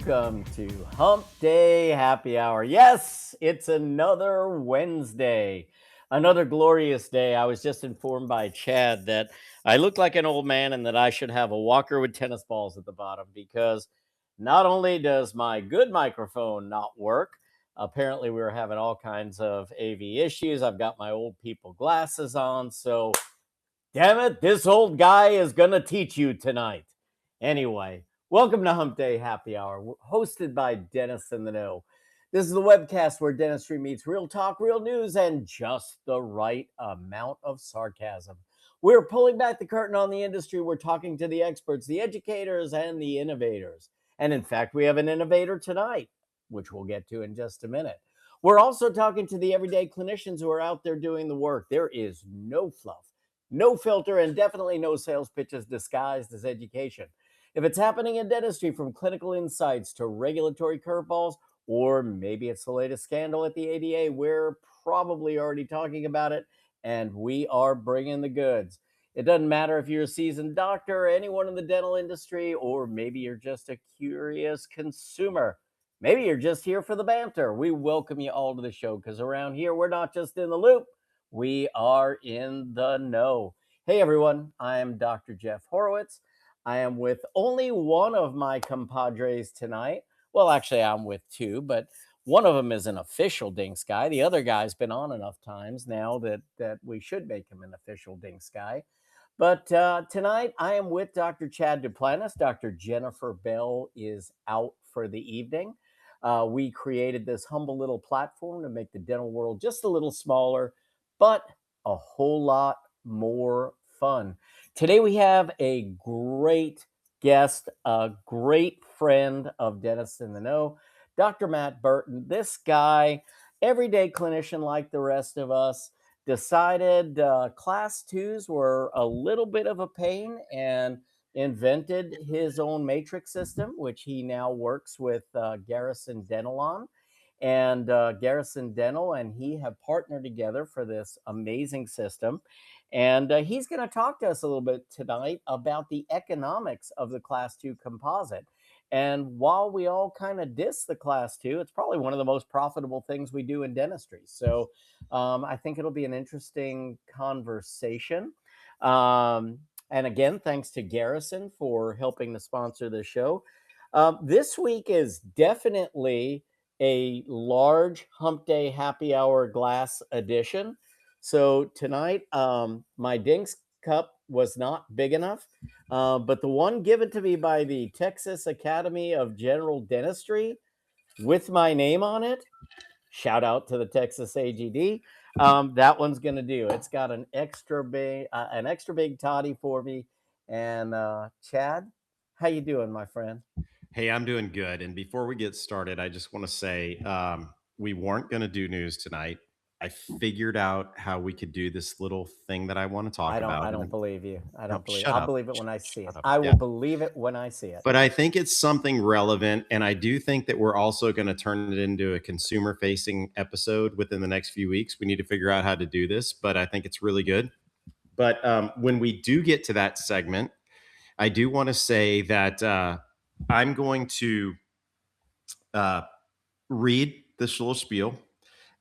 welcome to Hump Day Happy Hour. Yes, it's another Wednesday, another glorious day. I was just informed by Chad that I look like an old man and that I should have a walker with tennis balls at the bottom because not only does my good microphone not work, apparently we were having all kinds of AV issues. I've got my old people glasses on, so damn it, this old guy is going to teach you tonight. Anyway, welcome to Hump Day Happy Hour, hosted by Dennis in the Know. This is the webcast where dentistry meets real talk, real news, and just the right amount of sarcasm. We're pulling back the curtain on the industry. We're talking to the experts, the educators, and the innovators. And in fact, we have an innovator tonight, which we'll get to in just a minute. We're also talking to the everyday clinicians who are out there doing the work. There is no fluff, no filter, and definitely no sales pitches disguised as education. If it's happening in dentistry, from clinical insights to regulatory curveballs, or maybe it's the latest scandal at the ADA, we're probably already talking about it, and we are bringing the goods. It doesn't matter if you're a seasoned doctor, anyone in the dental industry, or maybe you're just a curious consumer. Maybe you're just here for the banter. We welcome you all to the show because around here, we're not just in the loop, we are in the know. Hey, everyone. I am Dr. Jeff Horowitz. I am with only one of my compadres tonight. Well, actually, I'm with two, but one of them is an official Dinks guy. The other guy's been on enough times now that we should make him an official Dinks guy. But tonight, I am with Dr. Chad Duplantis. Dr. Jennifer Bell is out for the evening. We created this humble little platform to make the dental world just a little smaller, but a whole lot more fun. Today, we have a great guest, a great friend of Dentist in the Know, Dr. Matt Burton. This guy, everyday clinician like the rest of us, decided class twos were a little bit of a pain and invented his own matrix system, which he now works with Garrison Dental on. And Garrison Dental and he have partnered together for this amazing system. And he's going to talk to us a little bit tonight about the economics of the Class 2 composite. And while we all kind of diss the Class 2, it's probably one of the most profitable things we do in dentistry. So I think it'll be an interesting conversation. And again, thanks to Garrison for helping to sponsor the show. This week is definitely a large Hump Day Happy Hour glass edition. So tonight, my Dinks cup was not big enough, but the one given to me by the Texas Academy of General Dentistry with my name on it, shout out to the Texas AGD. That one's gonna do. It's got an extra big toddy for me. And Chad, how you doing, my friend? Hey, I'm doing good. And before we get started, I just want to say we weren't going to do news tonight. I figured out how we could do this little thing that I want to talk I don't about. I And don't believe you. I no, don't believe shut I'll up. believe it when I see Shut it. up. I will Yeah. believe it when I see it. But I think it's something relevant. And I do think that we're also going to turn it into a consumer facing episode within the next few weeks. We need to figure out how to do this, but I think it's really good. But when we do get to that segment, I do want to say that I'm going to uh, read this little spiel,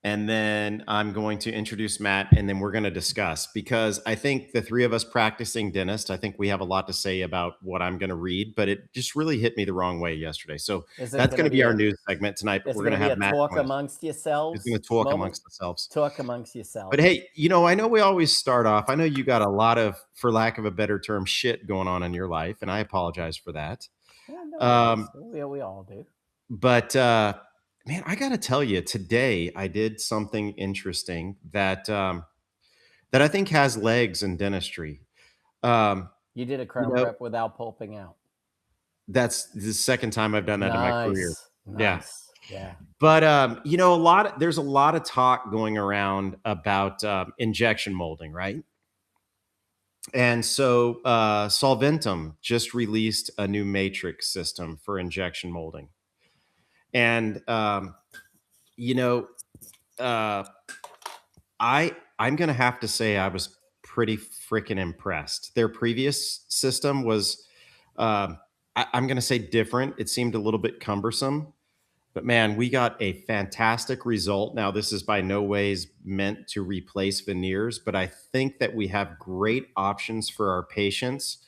and then I'm going to introduce Matt, and then we're going to discuss because I think the three of us practicing dentist, I think we have a lot to say about what I'm going to read, but it just really hit me the wrong way yesterday. So Is it that's going going to to be be our a news segment tonight, but is it we're going going to to be a have Matt talk join us. amongst He's going yourselves to talk moment? amongst ourselves. Talk amongst But yourselves. hey, I know we always start off. I know you got a lot of, for lack of a better term, shit going on in your life, and I apologize for that. Yeah, no worries. Um, We all do. But man, I got to tell you, today I did something interesting that I think has legs in dentistry. Um, You did a you crown know, prep without pulping out. that's the second time I've done that in my career. Nice. Yeah, Nice. Yeah. but there's a lot of talk going around about injection molding, right? And so Solventum just released a new matrix system for injection molding, and you know. Uh, I'm gonna have to say I was pretty freaking impressed. Their previous system was, um, I'm going to say different. It seemed a little bit cumbersome, but man, we got a fantastic result. Now, this is by no ways meant to replace veneers, but I think that we have great options for our patients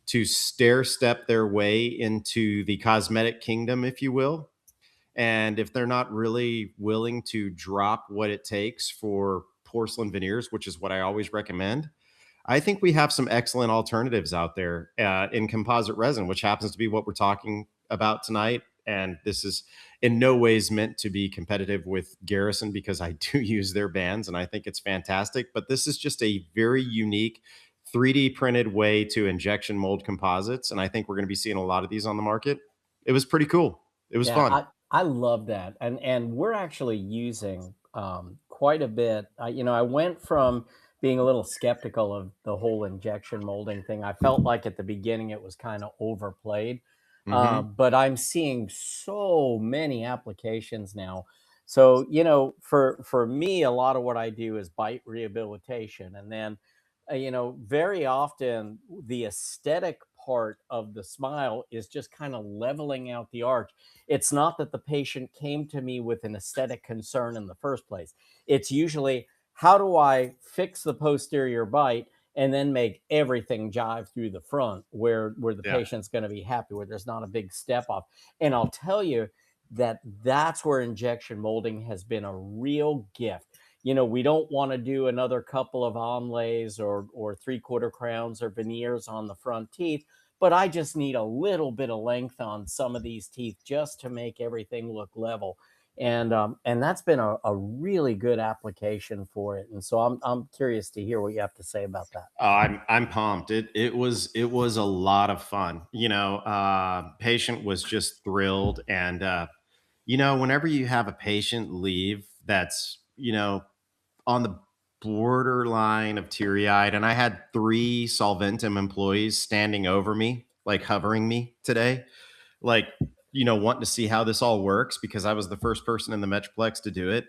to stair step their way into the cosmetic kingdom, if you will. And if they're not really willing to drop what it takes for porcelain veneers, which is what I always recommend, I think we have some excellent alternatives out there in composite resin, which happens to be what we're talking about tonight. And this is in no ways meant to be competitive with Garrison because I do use their bands and I think it's fantastic. But this is just a very unique 3D printed way to injection mold composites. And I think we're going to be seeing a lot of these on the market. It was pretty cool. It was Yeah, fun. I love that, and we're actually using quite a bit. I went from being a little skeptical of the whole injection molding thing. I felt like at the beginning it was kind of overplayed, Hmm. but I'm seeing so many applications now. So for me, a lot of what I do is bite rehabilitation, and then very often the aesthetic part of the smile is just kind of leveling out the arch. It's not that the patient came to me with an aesthetic concern in the first place. It's usually, how do I fix the posterior bite and then make everything jive through the front where the Yeah. patient's going to be happy, where there's not a big step off. And I'll tell you that that's where injection molding has been a real gift. We don't want to do another couple of onlays or three-quarter crowns or veneers on the front teeth, but I just need a little bit of length on some of these teeth just to make everything look level. And that's been a really good application for it. And so I'm curious to hear what you have to say about that. I'm pumped. It was a lot of fun. Patient was just thrilled, and whenever you have a patient leave that's on the borderline of teary eyed, and I had 3 Solventum employees standing over me, like hovering me today, like wanting to see how this all works because I was the first person in the Metroplex to do it,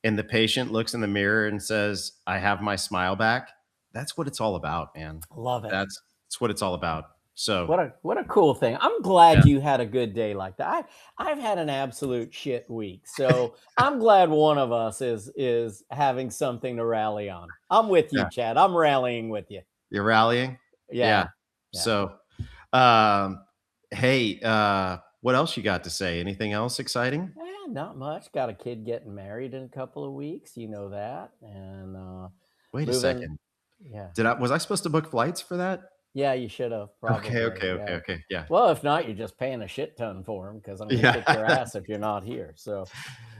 and the patient looks in the mirror and says, "I have my smile back." That's what it's all about, man. Love it. That's what it's all about. So, What a cool thing. I'm glad yeah, you had a good day like that. I've had an absolute shit week. So I'm glad one of us is having something to rally on. I'm with you, yeah. Chad. I'm rallying with you. You're rallying? Yeah. Yeah. Yeah. So, um, hey, what else you got to say? Anything else exciting? Not much. Got a kid getting married in a couple of weeks. You know that. And Wait a moving. second. Yeah. Was I supposed to book flights for that? Yeah, you should have Okay, probably. okay, okay, Yeah. okay. Yeah. Well, if not, you're just paying a shit ton for them because I'm going to kick your Yeah. ass if you're not here. So,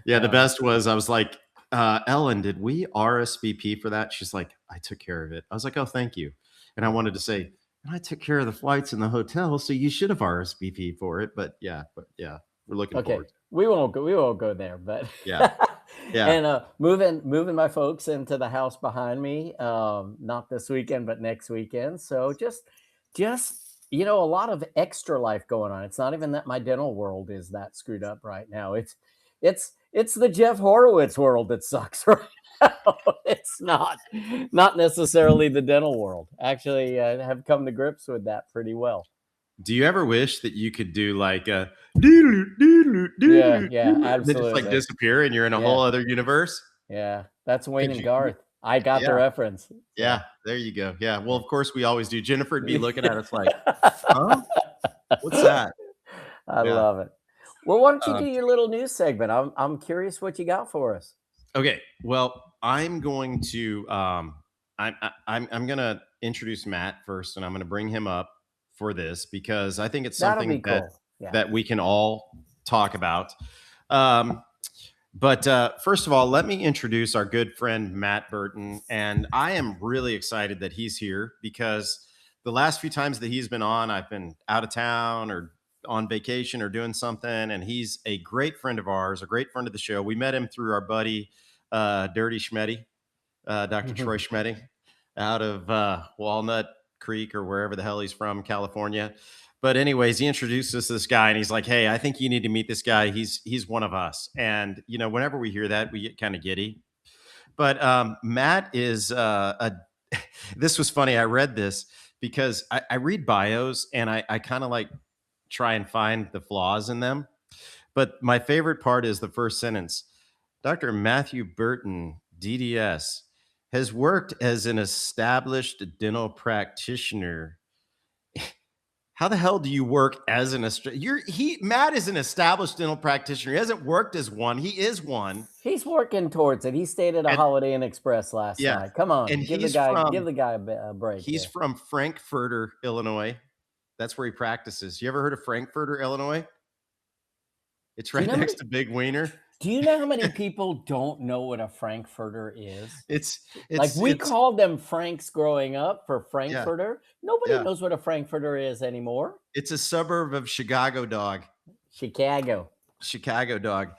Yeah, the um, best was I was like, Ellen, did we RSVP for that? She's like, I took care of it. I was like, oh, thank you. And I wanted to say, and I took care of the flights and the hotel, so you should have RSVP for it. But yeah, we're looking okay, forward to it. we won't go there, but Yeah. Yeah. and moving my folks into the house behind me, not this weekend, but next weekend. So just a lot of extra life going on. It's not even that my dental world is that screwed up right now. It's the Jeff Horowitz world that sucks right now. It's not necessarily the dental world. Actually, I have come to grips with that pretty well. Do you ever wish that you could do like a doodle doodle Yeah, doodle yeah, doodle, and then just like absolutely. disappear and you're in a Yeah. whole other universe? Yeah, that's Wayne Could and you? Garth. I got the Yeah. reference. Yeah. So, There you go. Yeah. Well, yeah. of course we always do. Jennifer would be looking at us like, huh? What's that? I Yeah. love it. Well, why don't you do Um, your little news segment? I'm curious what you got for us. okay. Well, I'm going to I'm gonna introduce Matt first, and I'm gonna bring him up for this because I think it's That'll be something that cool. Yeah. that we can all talk about. Um, but first of all, let me introduce our good friend Matt Burton, and I am really excited that he's here because the last few times that he's been on, I've been out of town or on vacation or doing something, and he's a great friend of ours, a great friend of the show. We met him through our buddy Dirty Schmetty, Dr. Troy Schmetty, out of Walnut Creek or wherever the hell he's from, California. But anyways, he introduced us to this guy, and he's like, "Hey, I think you need to meet this guy. He's one of us." And whenever we hear that, we get kind of giddy. But Matt is a. This was funny. I read this because I read bios, and I kind of like try and find the flaws in them. But my favorite part is the first sentence. Dr. Matthew Burton, DDS, has worked as an established dental practitioner. How the hell do you work as an Matt is an established dental practitioner. He hasn't worked as one. He is one. He's working towards it. He stayed at a And Holiday Inn Express last yeah, night. Come and on, give the guy a break he's here. from Frankfurter, Illinois. That's where he practices. You ever heard of Frankfurter, Illinois? It's right next to Big Wiener. Do you know how many people don't know what a Frankfurter is? It's like we called them Franks growing up for Frankfurter. Yeah, Nobody knows what a Frankfurter is anymore. It's a suburb of Chicago, dog. Chicago dog.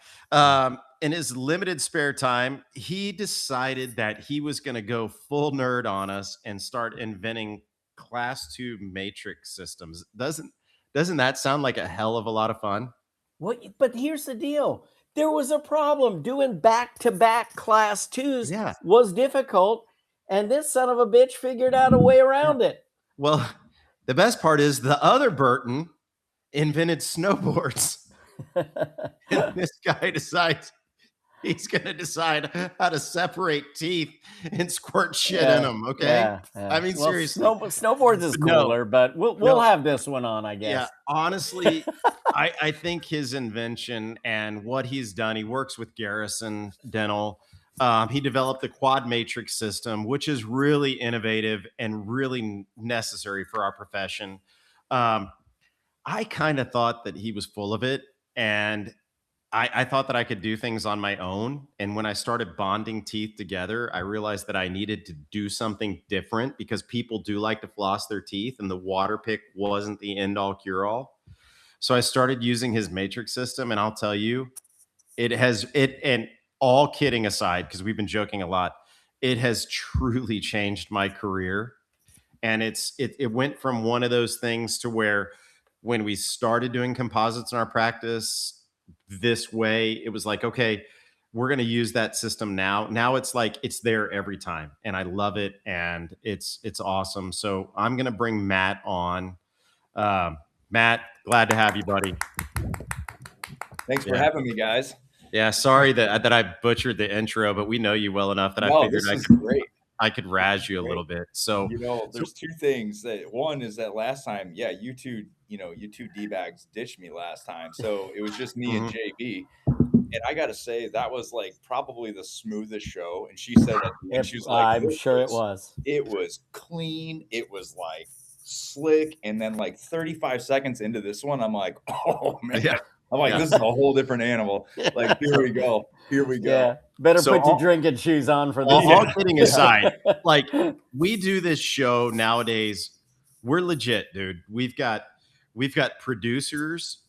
In his limited spare time, he decided that he was going to go full nerd on us and start inventing class 2 matrix systems. Doesn't that sound like a hell of a lot of fun? What? But here's the deal. There was a problem. Doing back-to-back class 2s was difficult, and this son of a bitch figured out a way around it. Well, the best part is the other Burton invented snowboards. And this guy decides he's going to decide how to separate teeth and squirt shit in them. Okay. I mean, seriously. Snowboards is cooler, but we'll have this one on, I guess. Yeah. Honestly, I think his invention and what he's done, he works with Garrison Dental. He developed the quad matrix system, which is really innovative and really necessary for our profession. I kind of thought that he was full of it. And I thought that I could do things on my own. And when I started bonding teeth together, I realized that I needed to do something different because people do like to floss their teeth, and the water pick wasn't the end all cure all. So I started using his matrix system, and I'll tell you, and all kidding aside, because we've been joking a lot, it has truly changed my career. And it went from one of those things to where when we started doing composites in our practice this way, it was like, okay, we're going to use that system now. Now it's like it's there every time, and I love it, and it's awesome. So I'm going to bring Matt on. Matt, glad to have you, buddy. Thanks for having me, guys. Yeah, sorry that I butchered the intro, but we know you well enough that I figured I could razz you a little bit. So there's two things. One is that last time, you two D-bags ditched me last time, so it was just me and JB. And I got to say, that was like probably the smoothest show. And she said that, and she was like, I'm sure it was. It was clean. It was like slick. And then like 35 seconds into this one, I'm like, oh man. Yeah. I'm like, this is a whole different animal. Like, here we go. Yeah. Better put your drinking shoes on for this. All kidding aside, like we do this show nowadays. We're legit, dude. We've got producers.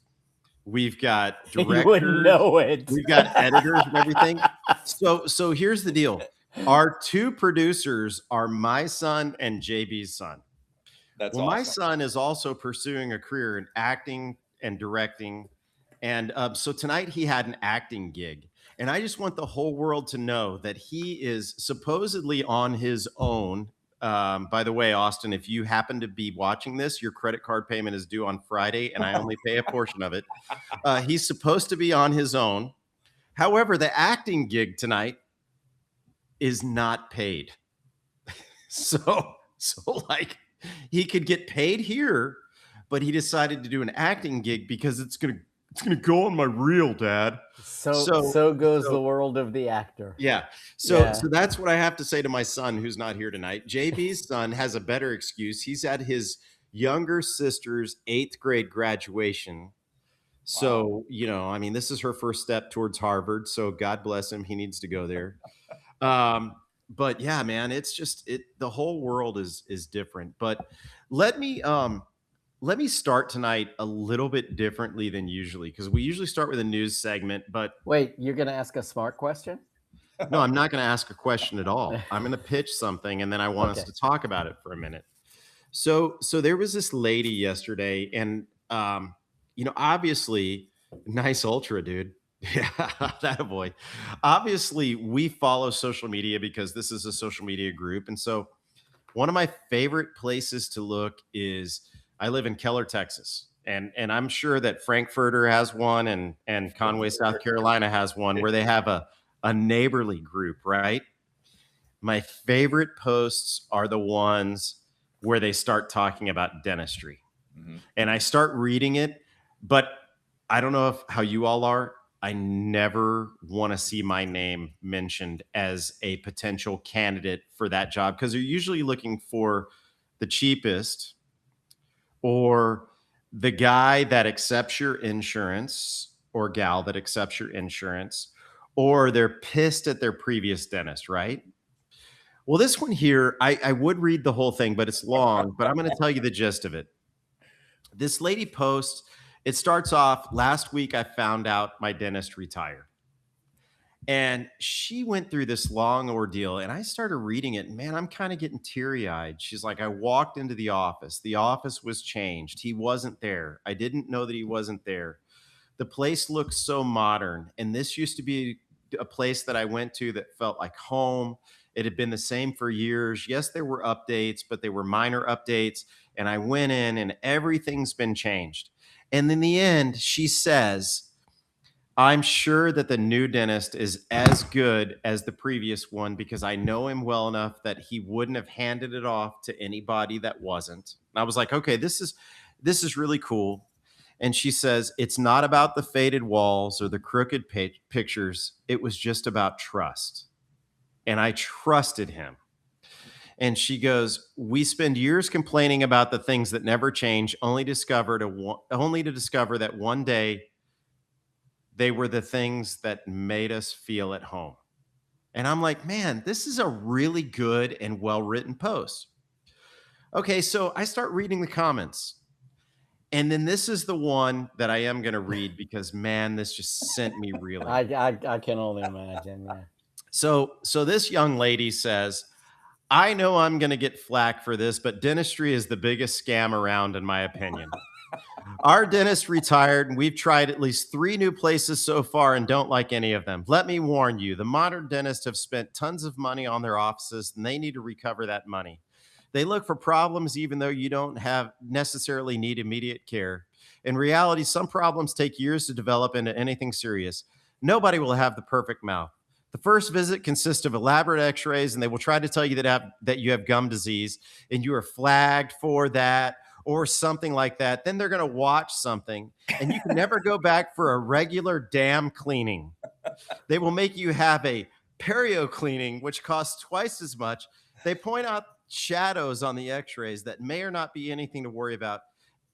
We've got directors. You wouldn't know it. We've got editors and everything. So here's the deal. Our two producers are my son and JB's son. That's awesome. My son is also pursuing a career in acting and directing. And so tonight he had an acting gig. And I just want the whole world to know that he is supposedly on his own. By the way, Austin, if you happen to be watching this, your credit card payment is due on Friday, and I only pay a portion of it. He's supposed to be on his own. However, the acting gig tonight is not paid. So like he could get paid here, but he decided to do an acting gig because it's gonna go on my reel, Dad. So goes the world of the actor. Yeah. So that's what I have to say to my son, who's not here tonight. JB's son has a better excuse. He's at his younger sister's 8th grade graduation. So, I mean, this is her first step towards Harvard. So God bless him. He needs to go there. But yeah, man, it's just the whole world is different. But let me start tonight a little bit differently than usually, because we usually start with a news segment. But wait, you're going to ask a smart question? No, I'm not going to ask a question at all. I'm going to pitch something, and then I want us to talk about it for a minute. So there was this lady yesterday, and obviously, nice ultra, dude. Yeah, that boy. Obviously, we follow social media because this is a social media group, and so one of my favorite places to look is I live in Keller, Texas, and I'm sure that Frankfurter has one, and Conway, South Carolina has one where they have a neighborly group, right? My favorite posts are the ones where they start talking about dentistry. And I start reading it, but I don't know how you all are. I never want to see my name mentioned as a potential candidate for that job, because they're usually looking for the cheapest or the guy that accepts your insurance or gal that accepts your insurance, or they're pissed at their previous dentist, right? Well, this one here, I would read the whole thing, but it's long, but I'm going to tell you the gist of it. This lady posts, it starts off, last week I found out my dentist retired. And she went through this long ordeal, and I started reading it, and man, I'm kind of getting teary-eyed. She's like, I walked into the office. The office was changed. He wasn't there. I didn't know that he wasn't there. The place looks so modern, and this used to be a place that I went to that felt like home. It had been the same for years. Yes, there were updates, but they were minor updates. And I went in, and everything's been changed. And in the end, she says, I'm sure that the new dentist is as good as the previous one because I know him well enough that he wouldn't have handed it off to anybody that wasn't. And I was like, okay, this is really cool. And she says, it's not about the faded walls or the crooked pictures. It was just about trust. And I trusted him. And she goes, we spend years complaining about the things that never change, only to discover that one day they were the things that made us feel at home. And I'm like, man, this is a really good and well-written post. Okay, so I start reading the comments. And then this is the one that I am going to read because, man, this just sent me reeling. I can only imagine, yeah. So this young lady says, I know I'm going to get flack for this, but dentistry is the biggest scam around, in my opinion. Our dentist retired, and we've tried at least 3 new places so far and don't like any of them. Let me warn you, the modern dentists have spent tons of money on their offices, and they need to recover that money. They look for problems even though you don't necessarily need immediate care. In reality, some problems take years to develop into anything serious. Nobody will have the perfect mouth. The first visit consists of elaborate x-rays, and they will try to tell you that you have gum disease, and you are flagged for that or something like that. Then they're going to watch something, and you can never go back for a regular damn cleaning. They will make you have a perio cleaning, which costs twice as much. They point out shadows on the x-rays that may or not be anything to worry about.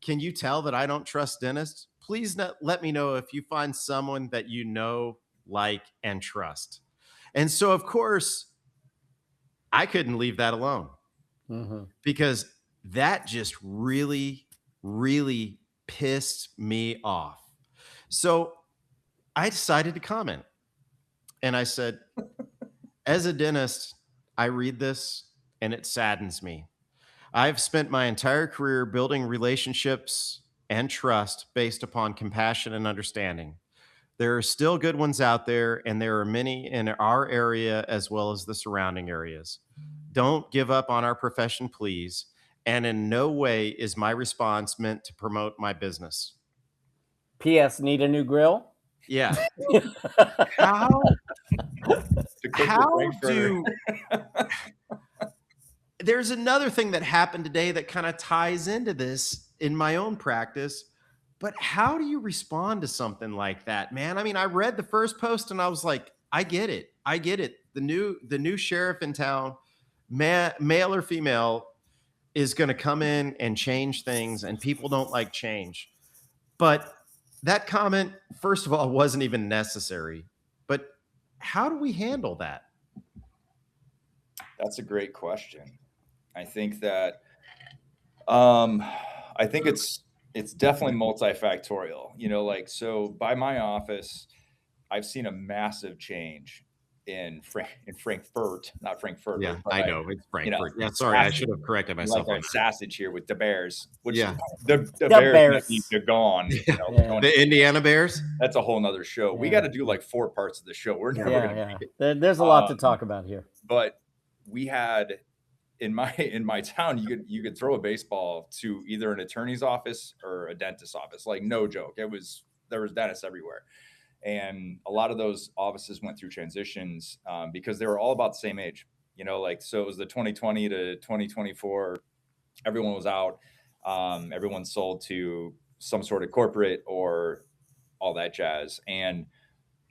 Can you tell that I don't trust dentists? Please let me know if you find someone that you know, like, and trust. And so, of course, I couldn't leave that alone because that just really, really pissed me off. So I decided to comment. And I said, as a dentist, I read this and it saddens me. I've spent my entire career building relationships and trust based upon compassion and understanding. There are still good ones out there, and there are many in our area as well as the surrounding areas. Don't give up on our profession, please. And in no way is my response meant to promote my business. P.S. Need a new grill? Yeah. How do... There's another thing that happened today that kind of ties into this in my own practice. But how do you respond to something like that, man? I mean, I read the first post and I was like, I get it. I get it. The new sheriff in town, male or female, is going to come in and change things, and people don't like change. But that comment, first of all, wasn't even necessary. But how do we handle that? That's a great question. I think that it's definitely multifactorial, like, so by my office, I've seen a massive change in Frankfurt, not Frankfurt. Yeah, I know it's Frankfurt. Yeah, sorry, I should have corrected myself. Like sausage here with the Bears, which the Bears need to gone. The Indiana Bears. That's a whole nother show. We got to do like 4 parts of the show. We're never gonna make it. There's a lot to talk about here. But we had in my town, you could throw a baseball to either an attorney's office or a dentist's office. Like, no joke. There was dentists everywhere. And a lot of those offices went through transitions because they were all about the same age. Like, so it was the 2020 to 2024. Everyone was out. Everyone sold to some sort of corporate or all that jazz. And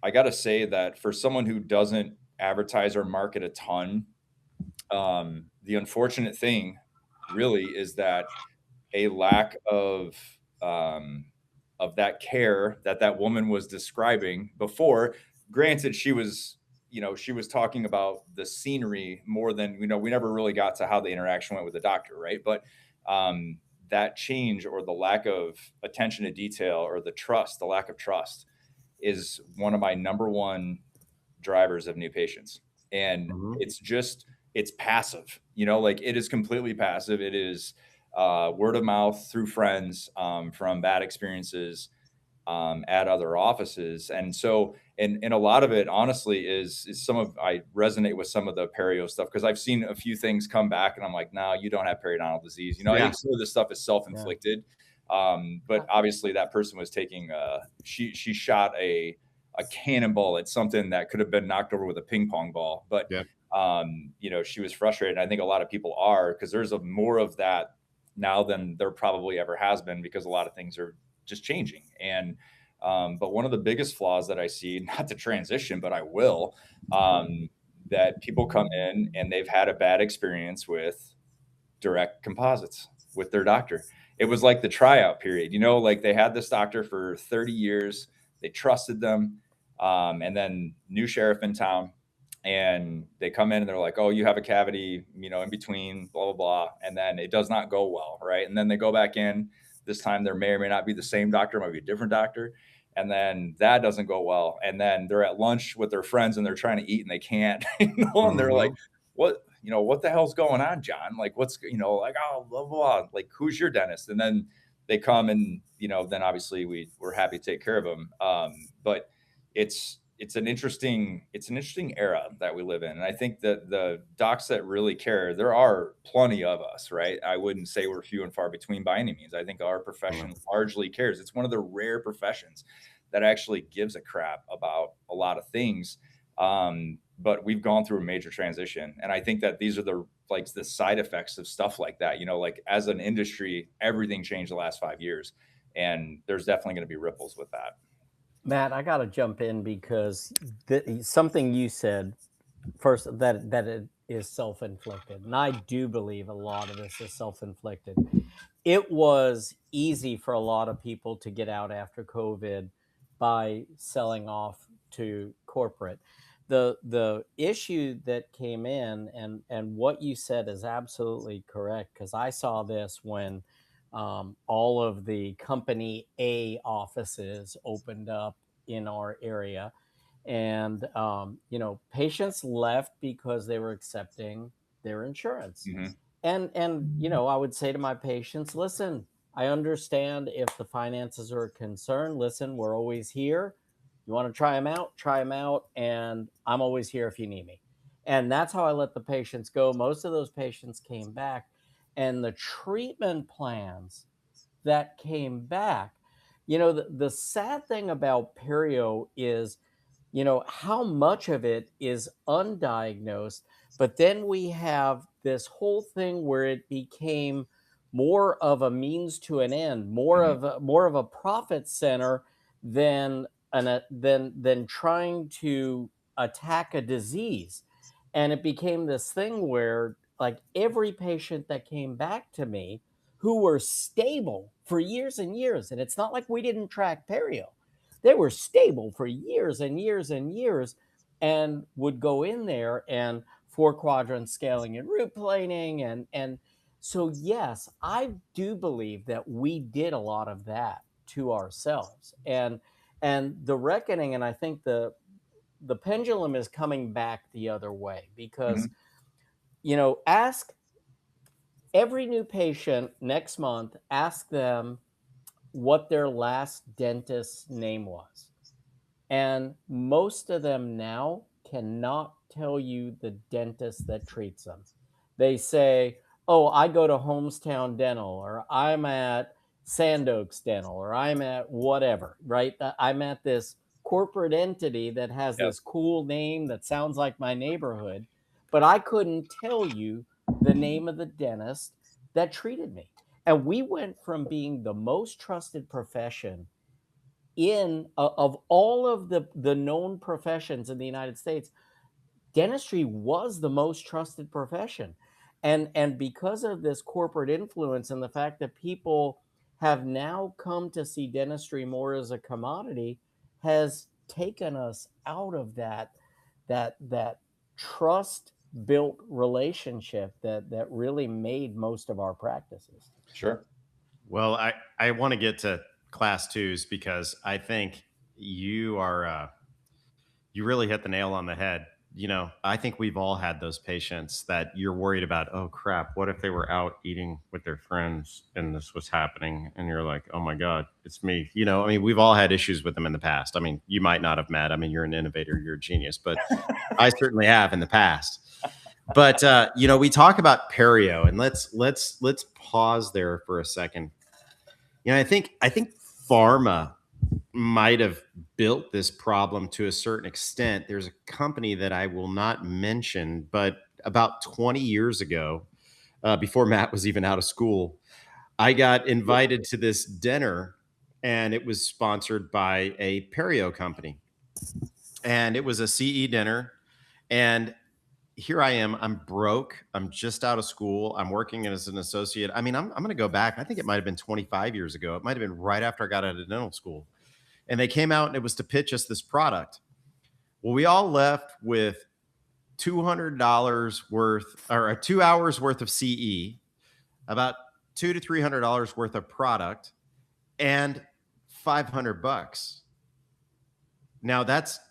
I got to say that for someone who doesn't advertise or market a ton, the unfortunate thing really is that a lack of that care that that woman was describing before. Granted, she was talking about the scenery more than, we never really got to how the interaction went with the doctor, right? But that change or the lack of attention to detail or the lack of trust is one of my number one drivers of new patients. And it's passive, like it is completely passive. It is word of mouth through friends, from bad experiences at other offices. And so, and a lot of it honestly is I resonate with some of the perio stuff, because I've seen a few things come back and I'm like, no, you don't have periodontal disease. I think some of this stuff is self-inflicted. But obviously that person was taking she shot a cannonball at something that could have been knocked over with a ping pong ball. But she was frustrated. And I think a lot of people are, because there's more of that now than there probably ever has been, because a lot of things are just changing. And but one of the biggest flaws that I see, not to transition, but I will, that people come in and they've had a bad experience with direct composites with their doctor. It was like the tryout period, like they had this doctor for 30 years, they trusted them, and then new sheriff in town, and they come in and they're like, oh, you have a cavity, in between, blah, blah, blah. And then it does not go well, right? And then they go back in. This time there may or may not be the same doctor, might be a different doctor. And then that doesn't go well. And then they're at lunch with their friends and they're trying to eat and they can't, and they're like, what the hell's going on, John? Like, what's, like, oh, blah, blah, blah. Like, who's your dentist? And then they come and, then obviously we're happy to take care of them. But it's an interesting era that we live in. And I think that the docs that really care, there are plenty of us, right? I wouldn't say we're few and far between by any means. I think our profession largely cares. It's one of the rare professions that actually gives a crap about a lot of things. But we've gone through a major transition. And I think that these are the side effects of stuff like that. Like, as an industry, everything changed the last 5 years. And there's definitely going to be ripples with that. Matt, I got to jump in because something you said first, that it is self-inflicted. And I do believe a lot of this is self-inflicted. It was easy for a lot of people to get out after COVID by selling off to corporate. The issue that came in, and what you said is absolutely correct, because I saw this when all of the company A offices opened up in our area. And, patients left because they were accepting their insurance. And, I would say to my patients, listen, I understand if the finances are a concern. Listen, we're always here. You want to try them out. And I'm always here if you need me. And that's how I let the patients go. Most of those patients came back. And the treatment plans that came back, the sad thing about perio is, how much of it is undiagnosed. But then we have this whole thing where it became more of a means to an end, more of a profit center than trying to attack a disease. And it became this thing where, like, every patient that came back to me who were stable for years and years, and it's not like we didn't track perio, they were stable for years and years and years, and would go in there and 4-quadrant scaling and root planing. And so, yes, I do believe that we did a lot of that to ourselves. And the reckoning, and I think the pendulum is coming back the other way, because, ask every new patient next month, ask them what their last dentist's name was. And most of them now cannot tell you the dentist that treats them. they say, oh, I go to Homestown Dental, or I'm at Sand Oaks Dental, or I'm at whatever, right? I'm at this corporate entity that has Yep. this cool name that sounds like my neighborhood, but I couldn't tell you the name of the dentist that treated me. And we went from being the most trusted profession of all of the known professions in the United States. Dentistry was the most trusted profession, and because of this corporate influence and the fact that people have now come to see dentistry more as a commodity, has taken us out of that trust built relationship that really made most of our practices. Sure. Well, I want to get to class twos because I think you are you really hit the nail on the head. You know, I think we've all had those patients that you're worried about. Oh crap, what if they were out eating with their friends and this was happening? And you're like, oh my God, it's me. You know, I mean, we've all had issues with them in the past. I mean, you might not have, Matt. I mean, you're an innovator, you're a genius, but I certainly have in the past. But you know, we talk about perio, and let's pause there for a second. You know, I think pharma might have built this problem to a certain extent. There's a company that I will not mention, but about 20 years ago, before Matt was even out of school, I got invited to this dinner, and it was sponsored by a perio company. And it was a CE dinner. And here I am. I'm broke. I'm just out of school. I'm working as an associate. I mean, I'm going to go back. I think it might have been 25 years ago. It might have been right after I got out of dental school. And they came out and it was to pitch us this product. Well, we all left with $200 worth, or 2 hours worth of CE, about $200 to $300 worth of product, and $500. Now that's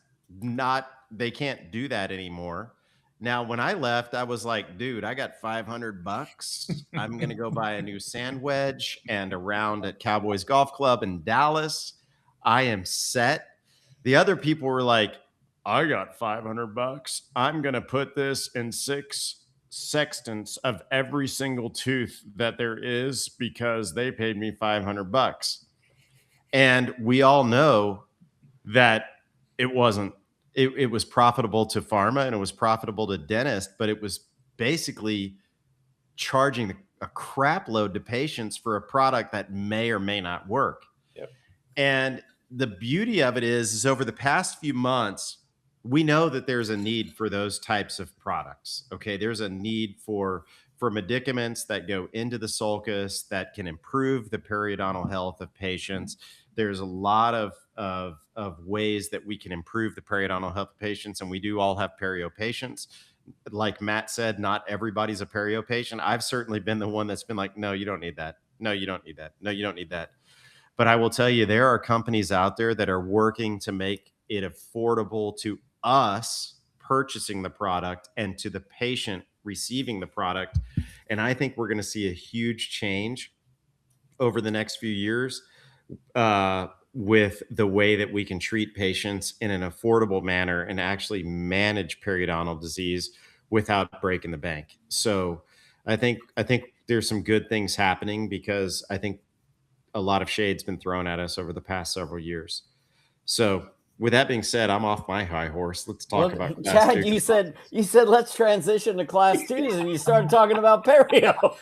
not, they can't do that anymore. Now, when I left, I was like, dude, I got $500. I'm going to go buy a new sand wedge and a round at Cowboys Golf Club in Dallas. I am set. The other people were like, I got $500. I'm going to put this in 6 sextants of every single tooth that there is because they paid me $500. And we all know that it wasn't, it was profitable to pharma and it was profitable to dentists, but it was basically charging a crap load to patients for a product that may or may not work. Yep. And the beauty of it is over the past few months, we know that there's a need for those types of products. Okay. There's a need for medicaments that go into the sulcus that can improve the periodontal health of patients. There's a lot of ways that we can improve the periodontal health of patients. And we do all have perio patients. Like Matt said, not everybody's a perio patient. I've certainly been the one that's been like, no, you don't need that. No, you don't need that. No, you don't need that. But I will tell you, there are companies out there that are working to make it affordable to us purchasing the product and to the patient receiving the product. And I think we're going to see a huge change over the next few years with the way that we can treat patients in an affordable manner and actually manage periodontal disease without breaking the bank. So I think there's some good things happening because I think a lot of shade's been thrown at us over the past several years. So with that being said, I'm off my high horse. Let's talk about class Chad, you said let's transition to class twos, and you started talking about perio.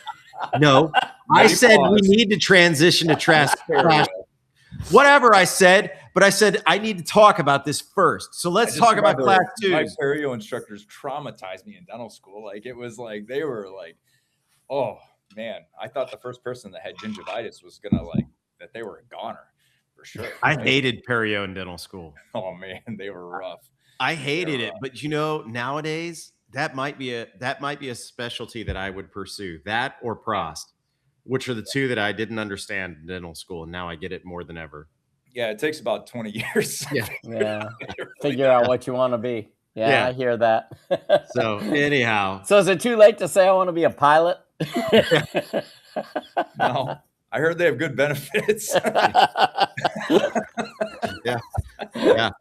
No, I said we need to transition to trash. Whatever I said, but I said I need to talk about this first. So let's talk about class twos. My perio instructors traumatized me in dental school. Like it was like they were like, oh man, I thought the first person that had gingivitis was gonna like that they were a goner for sure. I hated perio in dental school. Oh man, they were rough. I hated it, but you know, nowadays that might be a specialty that I would pursue. That or prost, which are the two that I didn't understand in dental school, and now I get it more than ever. Yeah, it takes about 20 years. Yeah. Figure out what you want to be. Yeah, I hear that. So anyhow. So is it too late to say I want to be a pilot? No, I heard they have good benefits. Yeah.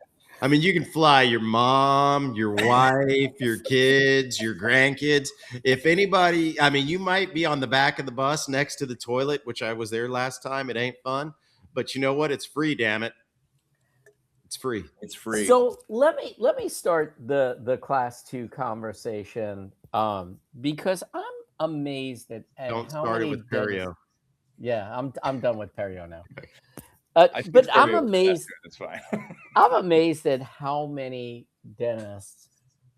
I mean, you can fly your mom, your wife, your kids, your grandkids. If anybody, I mean, you might be on the back of the bus next to the toilet, which I was there last time. It ain't fun, but you know what? It's free, damn it. It's free. It's free. So let me start the class 2 conversation, because I'm amazed at Don't how start it many with dentists. perio. Yeah, I'm done with perio now. I think But I'm stereo is best, amazed. dude. It's fine. I'm amazed at how many dentists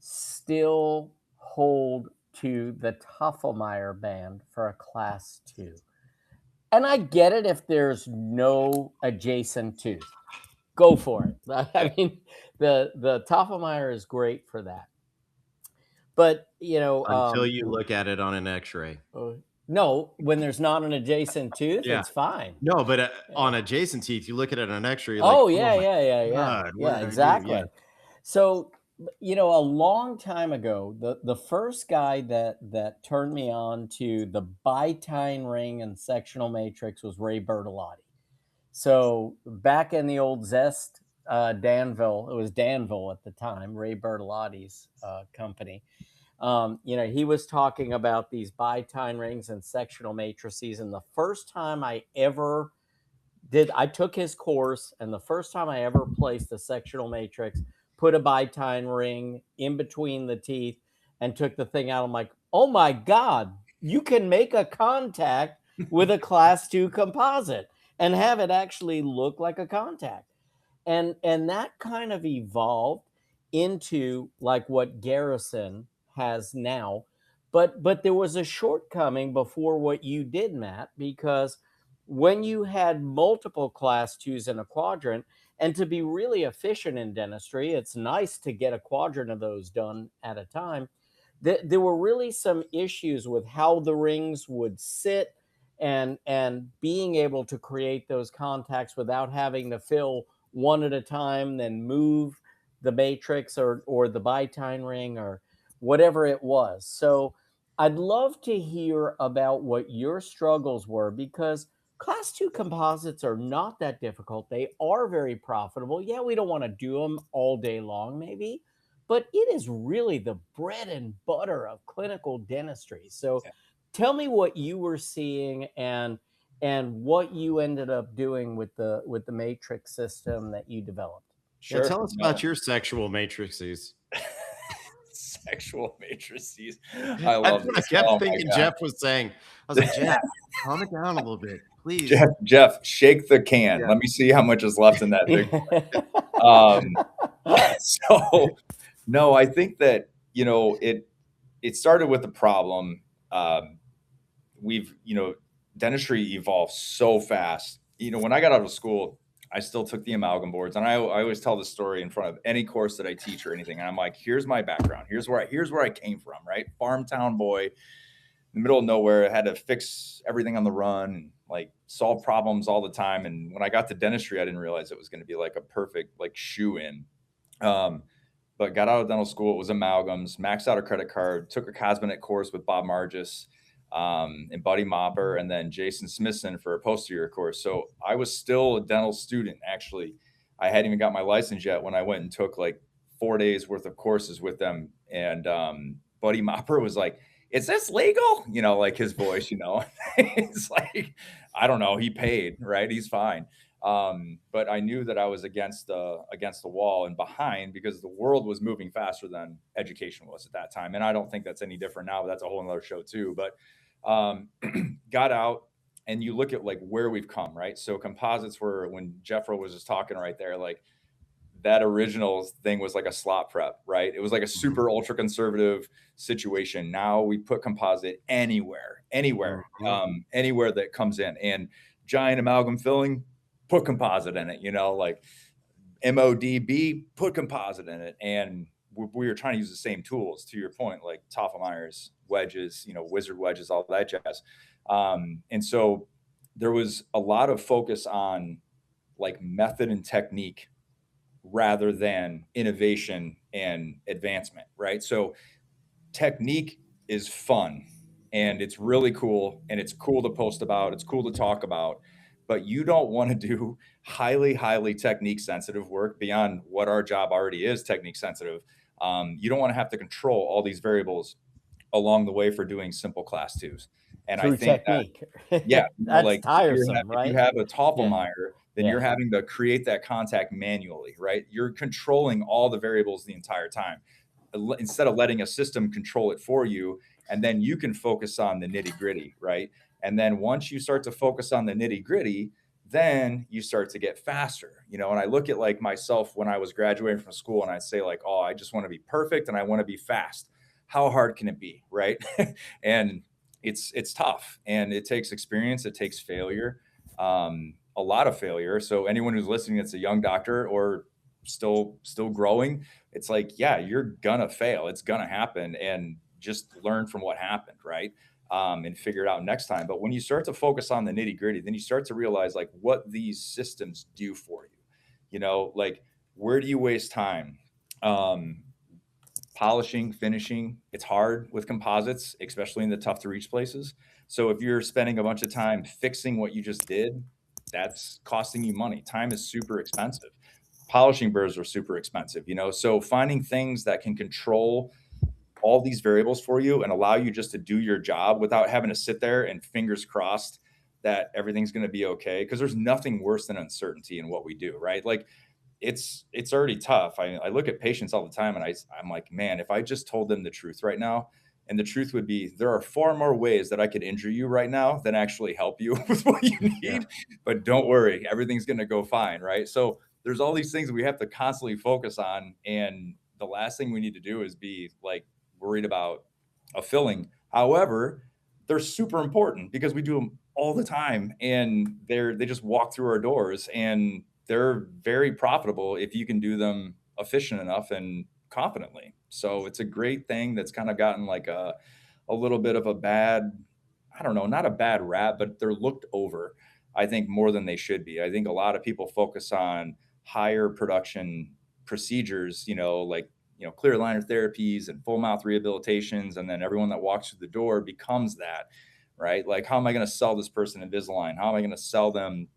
still hold to the Tofflemire band for a class 2. And I get it if there's no adjacent tooth. Go for it. I mean, the Tofflemire is great for that. But, Until you look at it on an X-ray. no, when there's not an adjacent tooth, Yeah. it's fine. No, but on adjacent teeth, you look at it on an X-ray. You're Oh, like, yeah, oh my yeah. God, what Yeah, did I do? exactly. Yeah. So, a long time ago, the first guy that turned me on to the bitine ring and sectional matrix was Ray Bertolotti. So back in the old Zest, Danville, it was Danville at the time, Ray Bertolotti's company. He was talking about these bitine rings and sectional matrices. And the first time I took his course, and the first time I ever placed a sectional matrix, put a bitine ring in between the teeth, and took the thing out. I'm like, oh my God, you can make a contact with a class 2 composite and have it actually look like a contact. And that kind of evolved into like what Garrison has now. But there was a shortcoming before what you did, Matt, because when you had multiple class 2s in a quadrant, and to be really efficient in dentistry, it's nice to get a quadrant of those done at a time. There were really some issues with how the rings would sit, and being able to create those contacts without having to fill one at a time, then move the matrix or the bitine ring or whatever it was. So I'd love to hear about what your struggles were, because class 2 composites are not that difficult. They are very profitable. Yeah, we don't want to do them all day long, maybe, but it is really the bread and butter of clinical dentistry. So tell me what you were seeing, and what you ended up doing with the matrix system that you developed. Yeah, tell us about your sexual matrices. Sexual matrices. I That's love what this. I kept Oh my thinking God. Jeff was saying. I was like, Jeff, calm it down a little bit, please. Jeff, shake the can. Yeah. Let me see how much is left in that big so no, I think that, it started with the problem. Dentistry evolved so fast. When I got out of school, I still took the amalgam boards, and I always tell this story in front of any course that I teach or anything. And I'm like, here's my background. Here's where I came from, right? Farm town boy in the middle of nowhere, had to fix everything on the run, and like solve problems all the time. And when I got to dentistry, I didn't realize it was going to be like a perfect like shoe in. But got out of dental school. It was amalgams, maxed out a credit card, took a cosmetic course with Bob Margis, and Buddy Mopper, and then Jason Smithson for a posterior course. So I was still a dental student. Actually, I hadn't even got my license yet when I went and took like 4 days worth of courses with them. And Buddy Mopper was like, "Is this legal?" Like his voice, it's like, I don't know. He paid, right? He's fine. But I knew that I was against the wall and behind, because the world was moving faster than education was at that time. And I don't think that's any different now, but that's a whole nother show too. But got out, and you look at like where we've come, right? So composites were, when Jeffro was just talking right there, like that original thing was like a slot prep, right? It was like a super ultra conservative situation. Now we put composite anywhere, anywhere that comes in, and giant amalgam filling, put composite in it, like MODB, put composite in it. And we were trying to use the same tools, to your point, like Tofflemire's wedges, wizard wedges, all that jazz. And so there was a lot of focus on like method and technique rather than innovation and advancement, right? So technique is fun, and it's really cool, and it's cool to post about, it's cool to talk about, but you don't want to do highly technique sensitive work beyond what our job already is technique sensitive. You don't want to have to control all these variables along the way for doing simple class twos. And I Through think that, technique. yeah, That's like tiresome, if you right? have a Tofflemire, then Yeah. you're having to create that contact manually, right? You're controlling all the variables the entire time instead of letting a system control it for you. And then you can focus on the nitty gritty, right? And then once you start to focus on the nitty gritty, then you start to get faster, you know. And I look at like myself when I was graduating from school and I'd say like, oh, I just want to be perfect and I want to be fast. How hard can it be, right? And it's tough, and it takes experience, it takes failure, a lot of failure. So anyone who's listening that's a young doctor or still growing, it's like, yeah, you're gonna fail, it's gonna happen, and just learn from what happened, right? And figure it out next time. But when you start to focus on the nitty gritty, then you start to realize like what these systems do for you. You know, like where do you waste time? Polishing, finishing, it's hard with composites, especially in the tough to reach places. So if you're spending a bunch of time fixing what you just did, that's costing you money. Time is super expensive. Polishing burrs are super expensive, you know. So finding things that can control all these variables for you and allow you just to do your job without having to sit there and fingers crossed that everything's going to be okay. Because there's nothing worse than uncertainty in what we do, right? Like it's already tough. I look at patients all the time and I'm like, man, if I just told them the truth right now, and the truth would be there are far more ways that I could injure you right now than actually help you with what you need. Yeah. But don't worry, everything's going to go fine, right? So there's all these things we have to constantly focus on. And the last thing we need to do is be like worried about a filling. However, they're super important because we do them all the time, and they just walk through our doors, and they're very profitable if you can do them efficient enough and confidently. So it's a great thing that's kind of gotten like a little bit of a bad, I don't know, not a bad rap, but they're looked over, I think, more than they should be. I think a lot of people focus on higher production procedures, you know, like, you know, clear aligner therapies and full mouth rehabilitations. And then everyone that walks through the door becomes that, right? Like, how am I going to sell this person Invisalign? How am I going to sell them,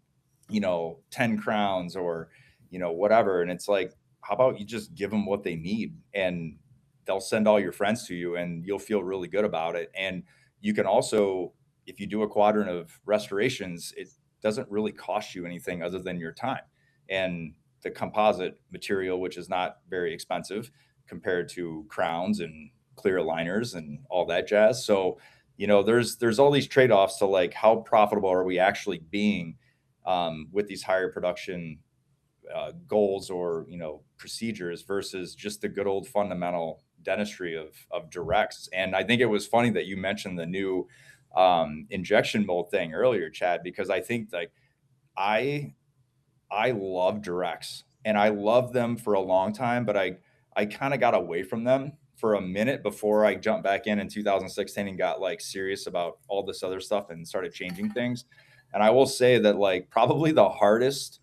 you know, 10 crowns or, you know, whatever? And it's like, how about you just give them what they need, and they'll send all your friends to you and you'll feel really good about it. And you can also, if you do a quadrant of restorations, it doesn't really cost you anything other than your time and the composite material, which is not very expensive compared to crowns and clear aligners and all that jazz. So, you know, there's all these trade-offs to like how profitable are we actually being with these higher production goals or, you know, procedures versus just the good old fundamental dentistry of directs. And I think it was funny that you mentioned the new injection mold thing earlier, Chad, because I think like I love directs and I loved them for a long time, but I kind of got away from them for a minute before I jumped back in 2016 and got like serious about all this other stuff and started changing things. And I will say that like probably the hardest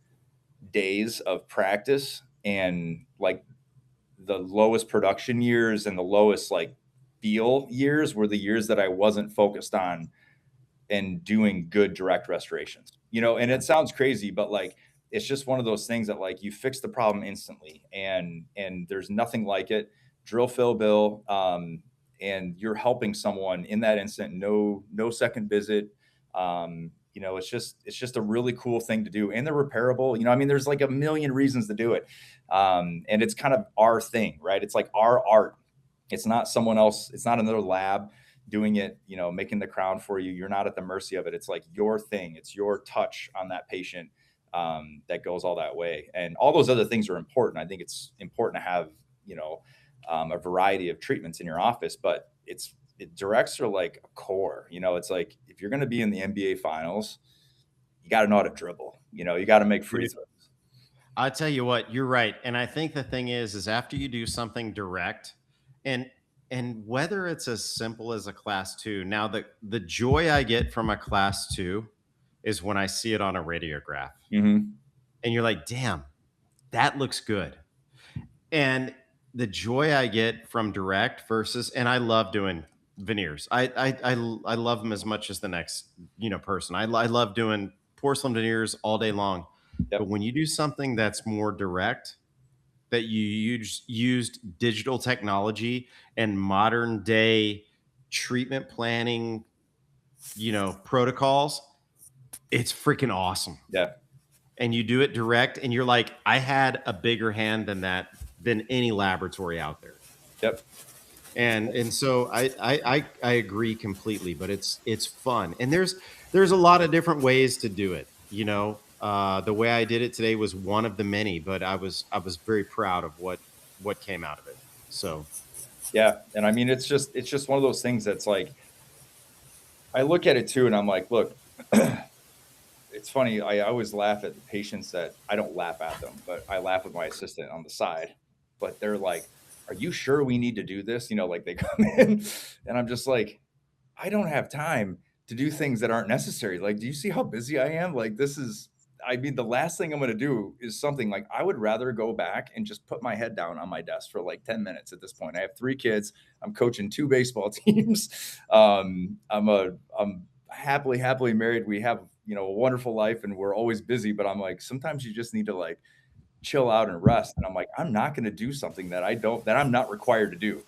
days of practice and like the lowest production years and the lowest like feel years were the years that I wasn't focused on and doing good direct restorations, you know. And it sounds crazy, but like it's just one of those things that like you fix the problem instantly, and there's nothing like it. Drill, fill, bill, and you're helping someone in that instant. No second visit. You know, it's just a really cool thing to do, and they're repairable. You know, I mean, there's like a million reasons to do it, and it's kind of our thing, right? It's like our art. It's not someone else. It's not another lab doing it, you know, making the crown for you. You're not at the mercy of it. It's like your thing. It's your touch on that patient that goes all that way. And all those other things are important. I think it's important to have, you know, a variety of treatments in your office, but directs are like a core. You know, it's like if you're going to be in the NBA finals, you got to know how to dribble. You know, you got to make free throws. I tell you what, you're right. And I think the thing is after you do something direct, and whether it's as simple as a class 2, now the joy I get from a class 2 is when I see it on a radiograph. Mm-hmm. And you're like, damn, that looks good. And the joy I get from direct versus, and I love doing veneers. I love them as much as the next, you know, person. I love doing porcelain veneers all day long. Yep. But when you do something that's more direct, that you used digital technology and modern day treatment planning, protocols, it's freaking awesome. Yeah. And you do it direct, and you're like, I had a bigger hand than any laboratory out there. Yep. And so I agree completely, but it's fun, and there's a lot of different ways to do it. The way I did it today was one of the many, but I was very proud of what came out of it. So yeah, and I mean it's just one of those things that's like, I look at it too, and I'm like, look, it's funny. I always laugh at the patients that I don't laugh at them, but I laugh with my assistant on the side. But they're like, "Are you sure we need to do this?" Like they come in, and I'm just like, I don't have time to do things that aren't necessary. Like, do you see how busy I am? Like, I mean, the last thing I'm going to do is something like, I would rather go back and just put my head down on my desk for like 10 minutes at this point. I have 3 kids. I'm coaching 2 baseball teams. I'm happily married. We have, a wonderful life, and we're always busy, but I'm like, sometimes you just need to like chill out and rest. And I'm like, I'm not going to do something that I'm not required to do.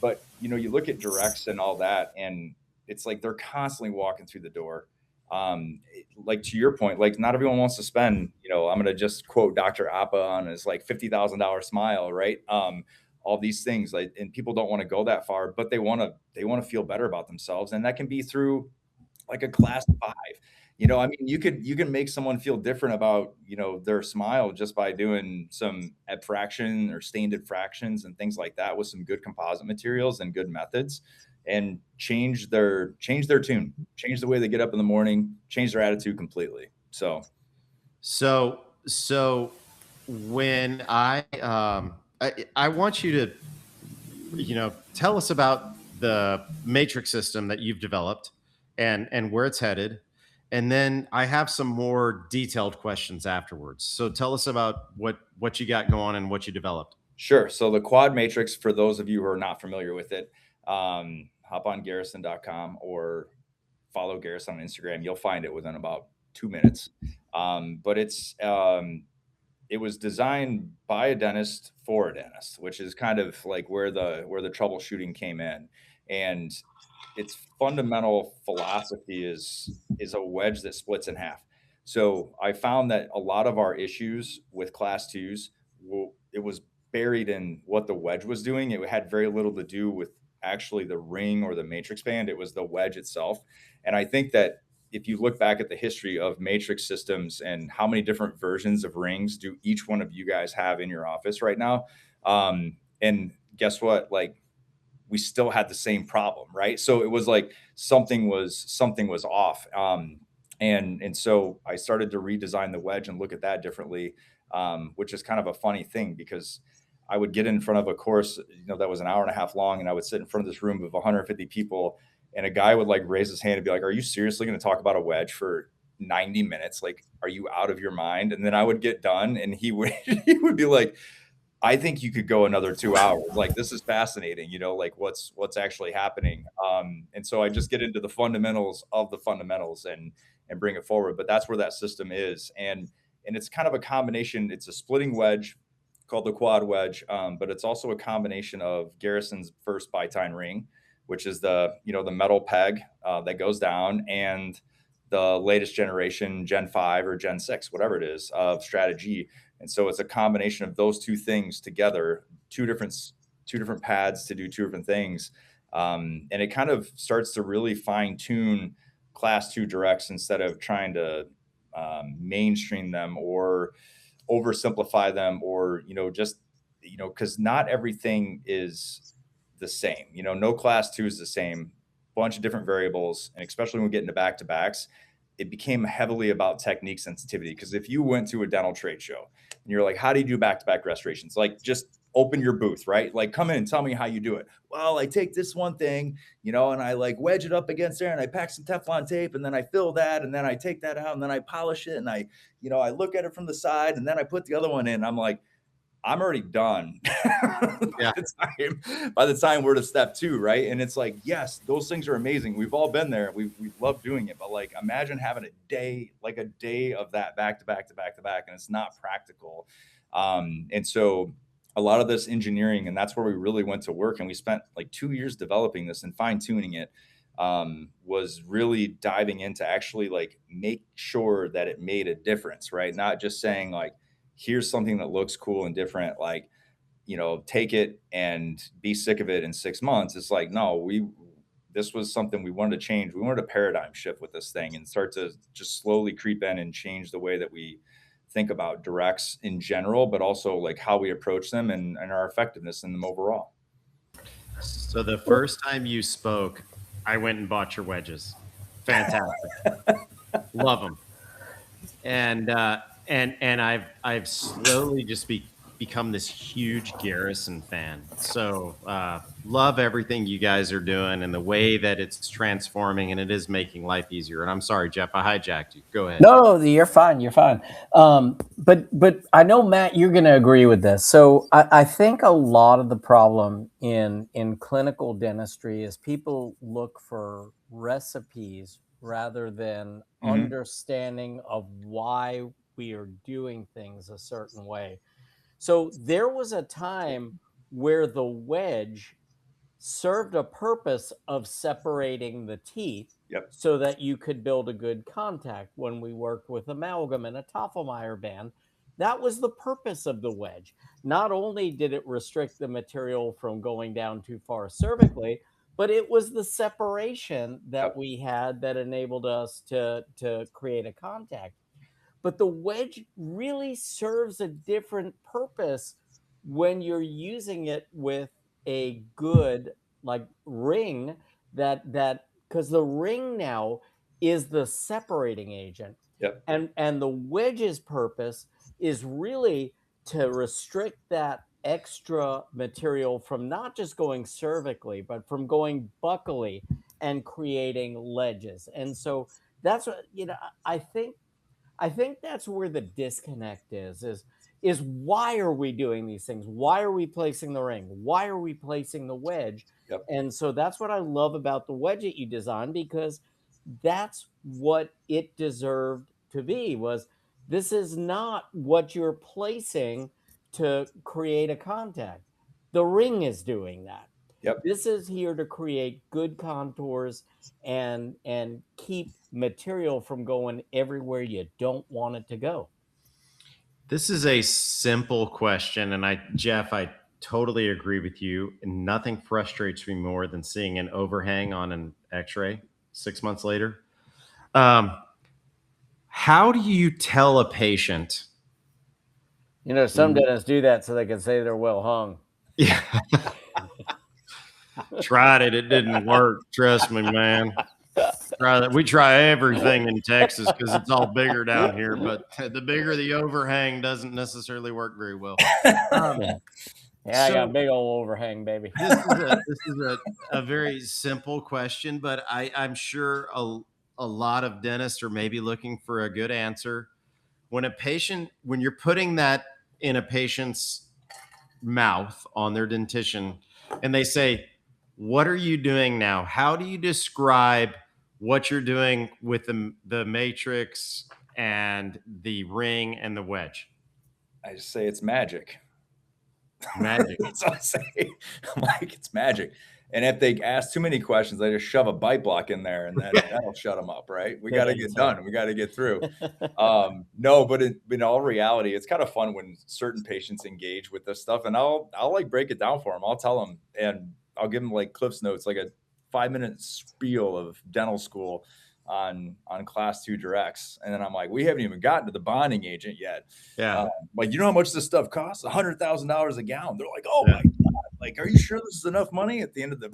But you look at directs and all that, and it's like they're constantly walking through the door. Like to your point, like not everyone wants to spend, I'm going to just quote Dr. Appa on his like $50,000 smile, right? All these things, like, and people don't want to go that far, but they want to feel better about themselves. And that can be through like a class 5. I mean, you can make someone feel different about, their smile just by doing some abfraction or stained fractions and things like that with some good composite materials and good methods, and change their tune, change the way they get up in the morning, change their attitude completely. So when I want you to, tell us about the matrix system that you've developed and where it's headed. And then I have some more detailed questions afterwards. So tell us about what you got going and what you developed. Sure. So the quad matrix, for those of you who are not familiar with it, hop on garrison.com or follow Garrison on Instagram. You'll find it within about 2 minutes. But it was designed by a dentist for a dentist, which is kind of like where the troubleshooting came in. And its fundamental philosophy is a wedge that splits in half. So I found that a lot of our issues with class 2s, it was buried in what the wedge was doing. It had very little to do with actually the ring or the matrix band. It was the wedge itself. And I think that if you look back at the history of matrix systems and how many different versions of rings do each one of you guys have in your office right now, and guess what? Like, we still had the same problem, right? So it was like something was off. And so I started to redesign the wedge and look at that differently, which is kind of a funny thing, because I would get in front of a course, that was an hour and a half long, and I would sit in front of this room of 150 people, and a guy would like raise his hand and be like, "Are you seriously going to talk about a wedge for 90 minutes? Like, are you out of your mind?" And then I would get done, and he would be like, "I think you could go another 2 hours. Like, this is fascinating, like what's actually happening." And so I just get into the fundamentals of the fundamentals and bring it forward. But that's where that system is. And it's kind of a combination. It's a splitting wedge called the quad wedge. But it's also a combination of Garrison's first bitine ring, which is the metal peg that goes down, and the latest generation, Gen 5 or Gen 6, whatever it is, of strategy. And so it's a combination of those 2 things together, two different pads to do 2 different things. And it kind of starts to really fine tune class 2 directs instead of trying to mainstream them or oversimplify them, or, just, because not everything is the same. No class 2 is the same. Bunch of different variables. And especially when we get into back-to-backs, it became heavily about technique sensitivity. Because if you went to a dental trade show and you're like, how do you do back-to-back restorations? Like, just open your booth, right? Like, come in and tell me how you do it. Well, I take this one thing, and I like wedge it up against there, and I pack some Teflon tape, and then I fill that, and then I take that out, and then I polish it, and I look at it from the side, and then I put the other one in. I'm like, I'm already done Yeah. by the time we're to step 2, right? And it's like, yes, those things are amazing. We've all been there. We love doing it, but like, imagine having a day of that back to back to back to back, and it's not practical. And so a lot of this engineering, and that's where we really went to work, and we spent like 2 years developing this and fine tuning it. Was really diving into actually like make sure that it made a difference, right? Not just saying like, here's something that looks cool and different, like, take it and be sick of it in 6 months. It's like, no, this was something we wanted to change. We wanted a paradigm shift with this thing and start to just slowly creep in and change the way that we think about directs in general, but also like how we approach them and our effectiveness in them overall. So the first time you spoke, I went and bought your wedges. Fantastic. Love them. And I've slowly just become this huge Garrison fan. So love everything you guys are doing and the way that it's transforming, and it is making life easier. And I'm sorry, Jeff, I hijacked you. Go ahead. No, you're fine. You're fine. But I know, Matt, you're going to agree with this. So I think a lot of the problem in clinical dentistry is people look for recipes rather than understanding of why we are doing things a certain way. So there was a time where the wedge served a purpose of separating the teeth so that you could build a good contact. When we worked with amalgam and a Tofflemire band, that was the purpose of the wedge. Not only did it restrict the material from going down too far cervically, but it was the separation that we had that enabled us to create a contact. But the wedge really serves a different purpose when you're using it with a good like ring that because the ring now is the separating agent. And the wedge's purpose is really to restrict that extra material from not just going cervically, but from going buccally and creating ledges. And so that's what, I think that's where the disconnect is why are we doing these things? Why are we placing the ring? Why are we placing the wedge? And so that's what I love about the wedge that you designed, because that's what it deserved to be. Was this is not what you're placing to create a contact. The ring is doing that. This is here to create good contours and keep material from going everywhere you don't want it to go. This is a simple question, and Jeff, I totally agree with you. And nothing frustrates me more than seeing an overhang on an X-ray 6 months later. How do you tell a patient? Some dentists do that so they can say they're well hung. Yeah. Tried it. It didn't work. Trust me, man. Try that. We try everything in Texas because it's all bigger down here, but the bigger the overhang doesn't necessarily work very well. I got a big old overhang, baby. This is a very simple question, but I'm sure a lot of dentists are maybe looking for a good answer. When you're putting that in a patient's mouth on their dentition, and they say, "What are you doing now?" How do you describe what you're doing with the matrix and the ring and the wedge? I just say it's magic. Magic. That's what I say. I'm like, it's magic. And if they ask too many questions, they just shove a bite block in there, and then that'll shut them up, right? We got to get done. We got to get through. No, but in all reality, it's kind of fun when certain patients engage with this stuff, and I'll like break it down for them. I'll tell them, and I'll give them like Cliff's Notes, like a 5-minute spiel of dental school on class 2 directs. And then I'm like, we haven't even gotten to the bonding agent yet. Like, you know how much this stuff costs? $100,000 a gallon. They're like, oh my God, like, are you sure this is enough money at the end of the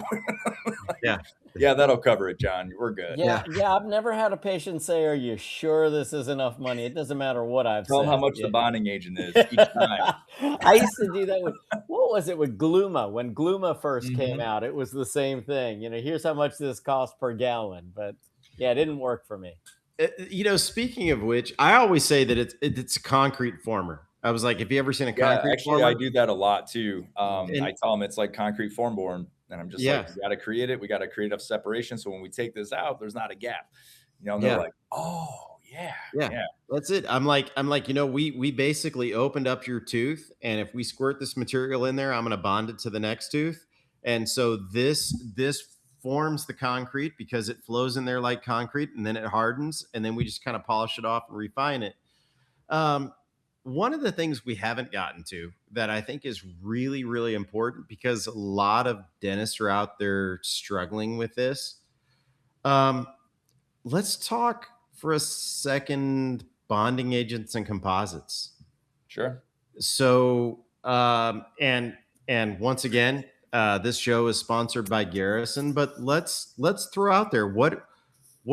like, yeah, that'll cover it, John. We're good. Yeah, I've never had a patient say, are you sure this is enough money? It doesn't matter what I've said. Tell them how much the bonding agent is each time. I used to do that with, what was it, with Gluma? When Gluma first came out, it was the same thing. Here's how much this costs per gallon. But yeah, it didn't work for me. Speaking of which, I always say that it's a concrete former. I was like, have you ever seen a Yeah, concrete actually, I former? do that a lot too. And I tell them it's like concrete form born, and I'm just like, yeah, "We gotta create it. We gotta create enough separation so when we take this out, there's not a gap." And they're yeah, like, "Oh, yeah, yeah. yeah." That's it. I'm like, we basically opened up your tooth, and if we squirt this material in there, I'm going to bond it to the next tooth. And so this forms the concrete because it flows in there like concrete, and then it hardens, and then we just kind of polish it off and refine it. Um, One of the things we haven't gotten to that I think is really, really important because a lot of dentists are out there struggling with this. Um, let's talk for a second bonding agents and composites. Sure. So, and once again, this show is sponsored by Garrison, but let's throw out there what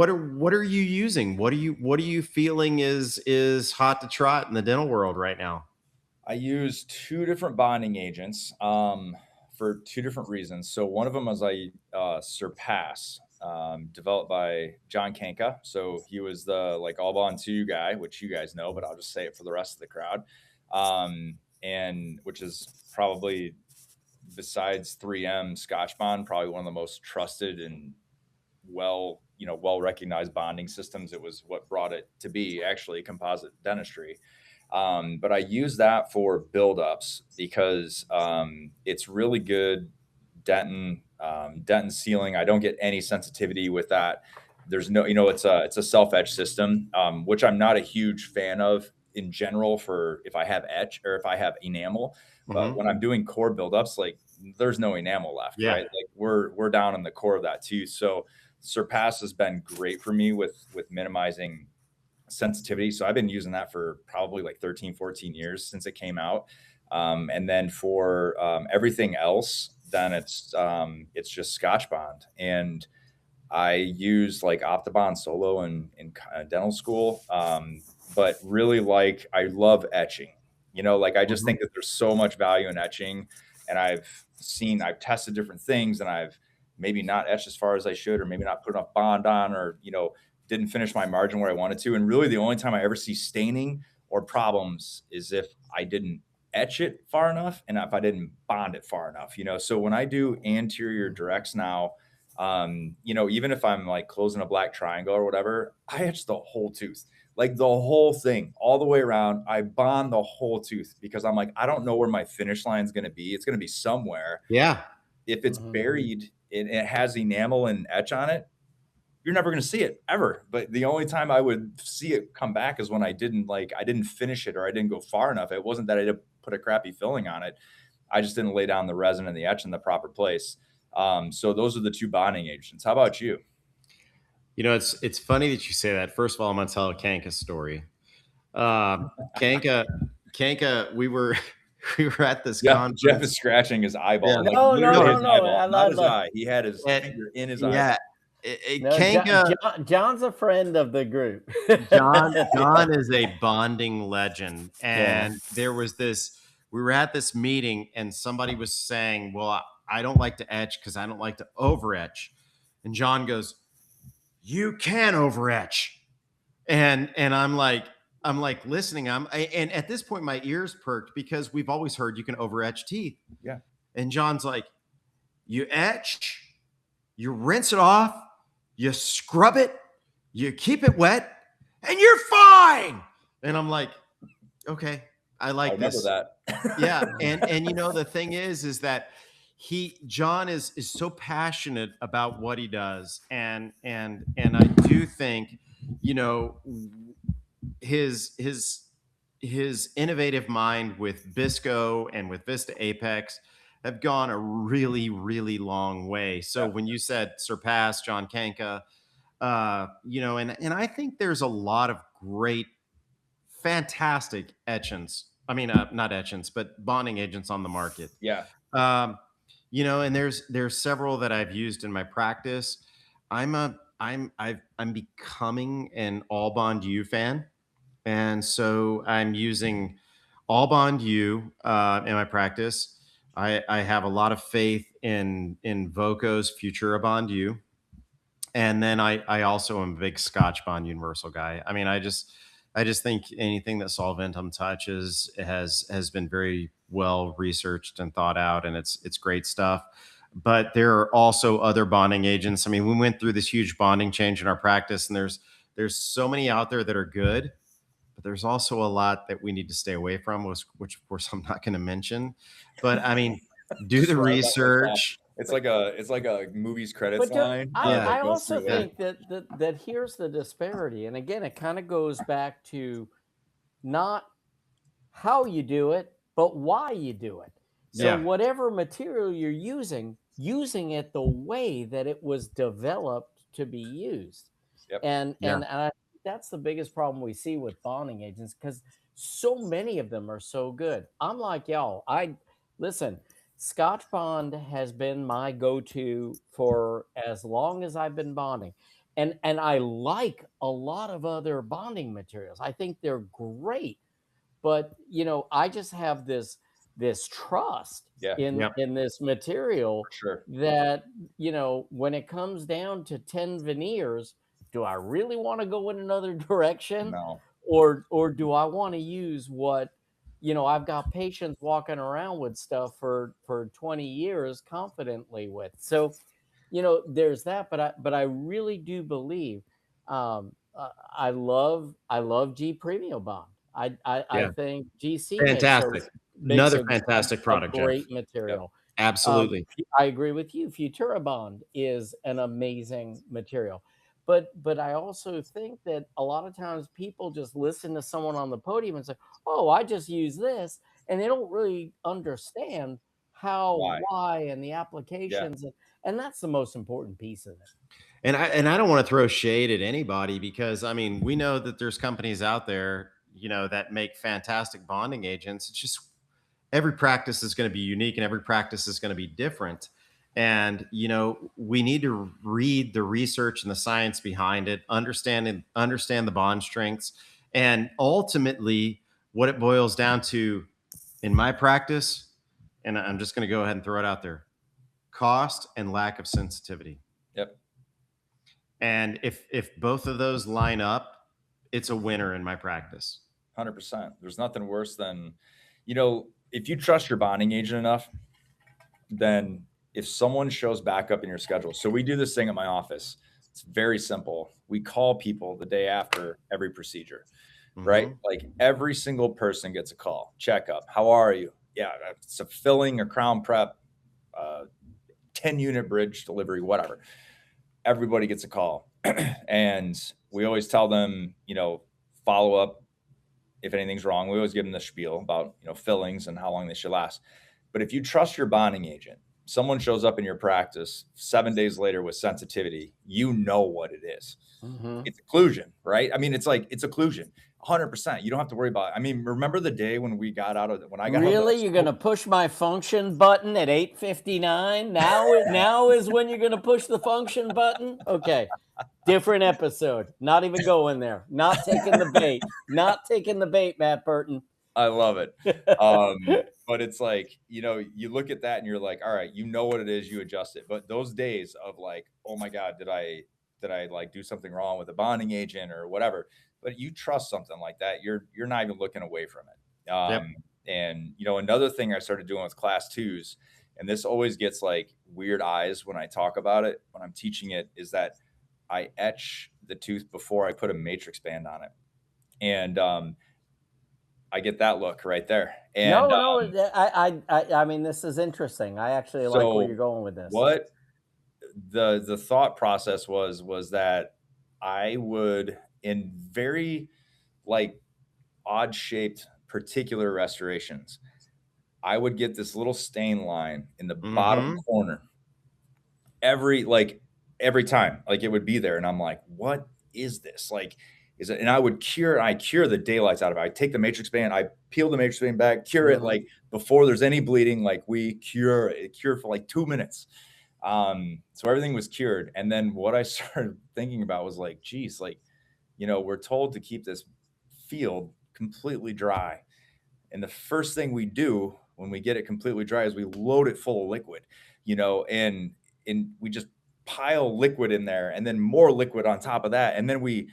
are you using? What are you feeling is hot to trot in the dental world right now? I use 2 different bonding agents, for 2 different reasons. So one of them is Surpass, developed by John Kanca. So he was the, like, All Bond 2 guy, which you guys know, but I'll just say it for the rest of the crowd. And which is probably, besides 3M Scotch Bond, probably one of the most trusted and well-recognized bonding systems. It was what brought it to be, actually, composite dentistry. But I use that for buildups because it's really good dentin sealing. I don't get any sensitivity with that. There's no, it's a self-etch system, which I'm not a huge fan of in general for if I have etch or if I have enamel. But Mhm. when I'm doing core buildups, like, there's no enamel left, Yeah. right? Like, we're down in the core of that too. So Surpass has been great for me with minimizing sensitivity. So I've been using that for probably like 13, 14 years since it came out. And then for everything else, then it's just Scotch Bond. And I use like Optibond Solo in dental school. But really, like, I love etching. Like, I just Mhm. think that there's so much value in etching. And I've tested different things, and I've maybe not etched as far as I should, or maybe not put enough bond on, or, didn't finish my margin where I wanted to. And really, the only time I ever see staining or problems is if I didn't etch it far enough and if I didn't bond it far enough. So when I do anterior directs now, even if I'm like closing a black triangle or whatever, I etch the whole tooth, like the whole thing, all the way around. I bond the whole tooth because I'm like, I don't know where my finish line is going to be. It's going to be somewhere. Yeah. If it's Mhm. buried and it has enamel and etch on it, you're never going to see it ever. But the only time I would see it come back is when I didn't finish it, or I didn't go far enough. It wasn't that I didn't put a crappy filling on it. I just didn't lay down the resin and the etch in the proper place. So those are the 2 bonding agents. How about you? It's funny that you say that. First of all, I'm gonna tell a Kanka story. Um, Kanka, Kanka, we were we were at this Jeff conference. is scratching his Yeah. eyeball, like No, no, literally No, no, his no. eyeball, not his eye. He had his and, finger in his yeah, eyeball. No, Kanka, John's a friend of the group. John is a bonding legend. Yeah. And we were at this meeting and somebody was saying, well, I don't like to etch because I don't like to over etch. And John goes, you can over etch. And I'm like listening. And at this point, my ears perked because we've always heard you can over etch teeth. Yeah. And John's like, you etch, you rinse it off, you scrub it, you keep it wet, and you're fine. And I'm like, okay, I I like remember this. that. Yeah. And the thing is that John is so passionate about what he does. And I do think, you know, his innovative mind with Bisco and with Vista Apex have gone a really, really long way. So Yeah. when you said Surpass, John Kanka, and I think there's a lot of great, fantastic etchants. I mean, not etchants, but bonding agents on the market. Yeah. Um, and there's several that I've used in my practice. I'm becoming an All Bond U fan, and so I'm using All Bond U in my practice. I have a lot of faith in Voco's Futura Bond U, and then I also am a big Scotch Bond Universal guy. I mean, I just think anything that Solventum touches has been very well researched and thought out, and it's great stuff. But there are also other bonding agents. I mean, we went through this huge bonding change in our practice, and there's so many out there that are good, but there's also a lot that we need to stay away from, which of course I'm not going to mention. But I mean, do the research. It's like a movie's credits But line. I also think that here's the disparity, and again, it kind of goes back to not how you do it, but why you do it. So whatever material you're using it the way that it was developed to be used. Yep. And I think that's the biggest problem we see with bonding agents, because so many of them are so good. I'm like y'all. Listen, Scotch Bond has been my go-to for as long as I've been bonding. And I like a lot of other bonding materials. I think they're great. But, I just have this trust in this material that, when it comes down to 10 veneers, do I really want to go in another direction? No. Or do I want to use what, I've got patients walking around with stuff for 20 years confidently with. So, there's that, but I really do believe, I love G Premium Bond. I think GC fantastic. Makes another fantastic product. Great material. Yep. Absolutely. I agree with you. Futura Bond is an amazing material. But I also think that a lot of times people just listen to someone on the podium and say, "Oh, I just use this," and they don't really understand how, why, and the applications, and that's the most important piece of it. And I don't want to throw shade at anybody, because I mean, we know that there's companies out there, that make fantastic bonding agents. It's just every practice is going to be unique, and every practice is going to be different. And, we need to read the research and the science behind it, understand the bond strengths. And ultimately, what it boils down to in my practice, and I'm just going to go ahead and throw it out there: cost and lack of sensitivity. Yep. And if both of those line up, it's a winner in my practice. 100%. There's nothing worse than, if you trust your bonding agent enough, then if someone shows back up in your schedule. So we do this thing at my office. It's very simple. We call people the day after every procedure, right? Like every single person gets a call, checkup. How are you? Yeah, it's a filling, a crown prep, 10-unit bridge delivery, whatever. Everybody gets a call. And we always tell them, follow up if anything's wrong. We always give them the spiel about, fillings and how long they should last. But if you trust your bonding agent, someone shows up in your practice 7 days later with sensitivity, you know what it is. It's occlusion, right? I mean, it's occlusion, 100%. You don't have to worry about it. I mean, remember the day when I got out of you're going to push my function button at 8:59? Now is when you're going to push the function button? Okay. Different episode. Not even going there. Not taking the bait, Matt Burton. I love it. But it's like, you look at that and you're like, all right, you know what it is, you adjust it. But those days of like, oh my God, did I like do something wrong with a bonding agent or whatever? But you trust something like that, you're not even looking away from it. And another thing I started doing with class 2s, and this always gets like weird eyes when I talk about it, when I'm teaching it, is that I etch the tooth before I put a matrix band on it. And I get that look right there. And I mean, this is interesting. I actually like where you're going with this. What the thought process was that I would, in very like odd shaped particular restorations, I would get this little stain line in the bottom corner every time, like it would be there. And I'm like, what is this? Like, is it? And I cure the daylights out of it. I take the matrix band, I peel the matrix band back, cure it like before there's any bleeding. Like we cure for like 2 minutes. So everything was cured. And then what I started thinking about was like, geez, like, we're told to keep this field completely dry. And the first thing we do when we get it completely dry is we load it full of liquid, and we just pile liquid in there and then more liquid on top of that. And then we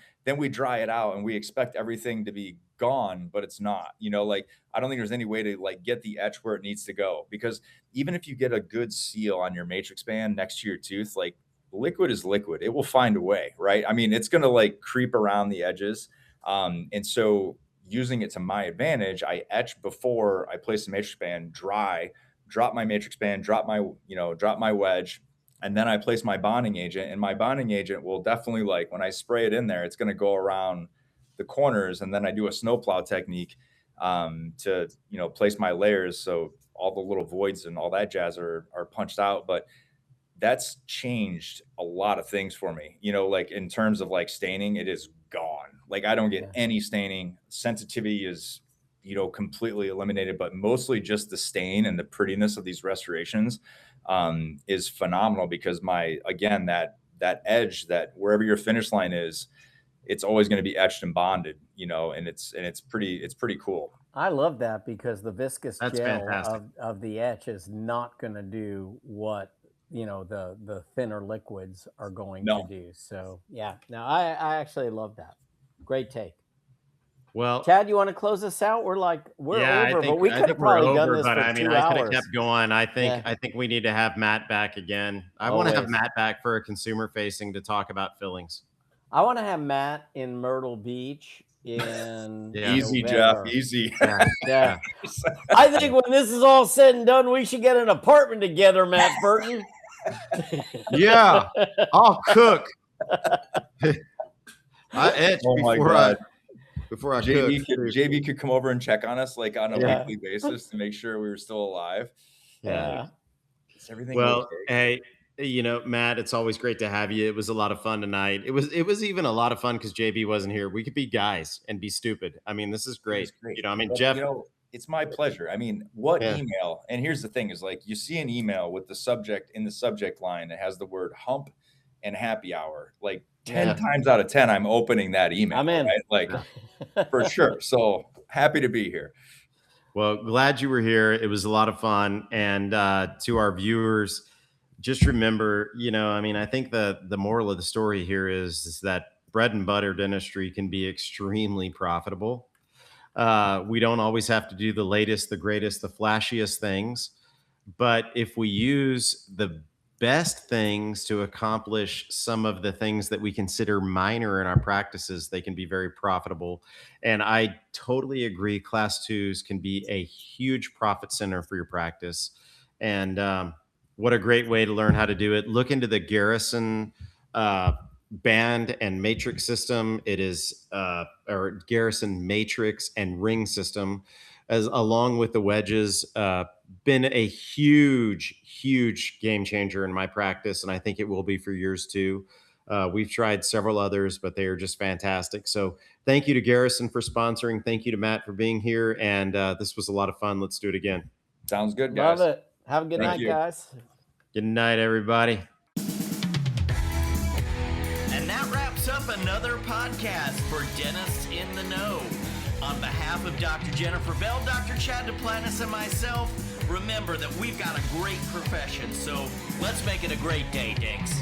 dry it out and we expect everything to be gone, but it's not, like, I don't think there's any way to like get the etch where it needs to go, because even if you get a good seal on your matrix band next to your tooth, like, liquid is liquid. It will find a way, right? I mean, it's going to like creep around the edges. And so using it to my advantage, I etch before I place the matrix band, dry, drop my matrix band, drop my wedge, and then I place my bonding agent. And my bonding agent will definitely, like, when I spray it in there, it's going to go around the corners, and then I do a snowplow technique to place my layers, so all the little voids and all that jazz are punched out. But that's changed a lot of things for me, like in terms of like staining, it is gone. Like, I don't get any staining. Sensitivity is, completely eliminated, but mostly just the stain and the prettiness of these restorations is phenomenal, because that edge, that wherever your finish line is, it's always going to be etched and bonded, and it's pretty cool. I love that, because the viscous gel of the etch is not going to do what the thinner liquids are going to do. So yeah, no, I actually love that. Great take. Well, Chad, you want to close this out? We're over, but we could have we're probably over, done this but for I mean, 2 I could have hours. kept going. I think we need to have Matt back again. I want to have Matt back for a consumer facing to talk about fillings. I want to have Matt in Myrtle Beach in Easy, November. Jeff, easy. Yeah. I think when this is all said and done, we should get an apartment together, Matt Burton. Yeah, I'll cook. I etch before I cook. JB could come over and check on us, like, on a weekly basis, to make sure we were still alive. Yeah. Is everything well, okay? hey, Matt, it's always great to have you. It was a lot of fun tonight. It was even a lot of fun because JB wasn't here. We could be guys and be stupid. I mean, this is great. Jeff. It's my pleasure. I mean, what email? And here's the thing: is like, you see an email with the subject line that has the word hump and happy hour. Like 10 times out of 10, I'm opening that email. I'm in. Right? Like, for sure. So happy to be here. Well, glad you were here. It was a lot of fun. And to our viewers, just remember, I think the moral of the story here is that bread and butter dentistry can be extremely profitable. We don't always have to do the latest, the greatest, the flashiest things. But if we use the best things to accomplish some of the things that we consider minor in our practices, they can be very profitable. And I totally agree. Class 2s can be a huge profit center for your practice. And what a great way to learn how to do it. Look into the Garrison band and matrix system. It is or Garrison matrix and ring system, as along with the wedges, been a huge game changer in my practice, and I think it will be for yours too. We've tried several others, but they are just fantastic. So thank you to Garrison for sponsoring. Thank you to Matt for being here, and this was a lot of fun. Let's do it again. Sounds good, guys. Love it. Have a good night, guys. Good night, everybody. And that wraps up another podcast for Dentists in the Know. On behalf of Dr. Jennifer Bell, Dr. Chad Duplantis, and myself, remember that we've got a great profession, so let's make it a great day, Dinks.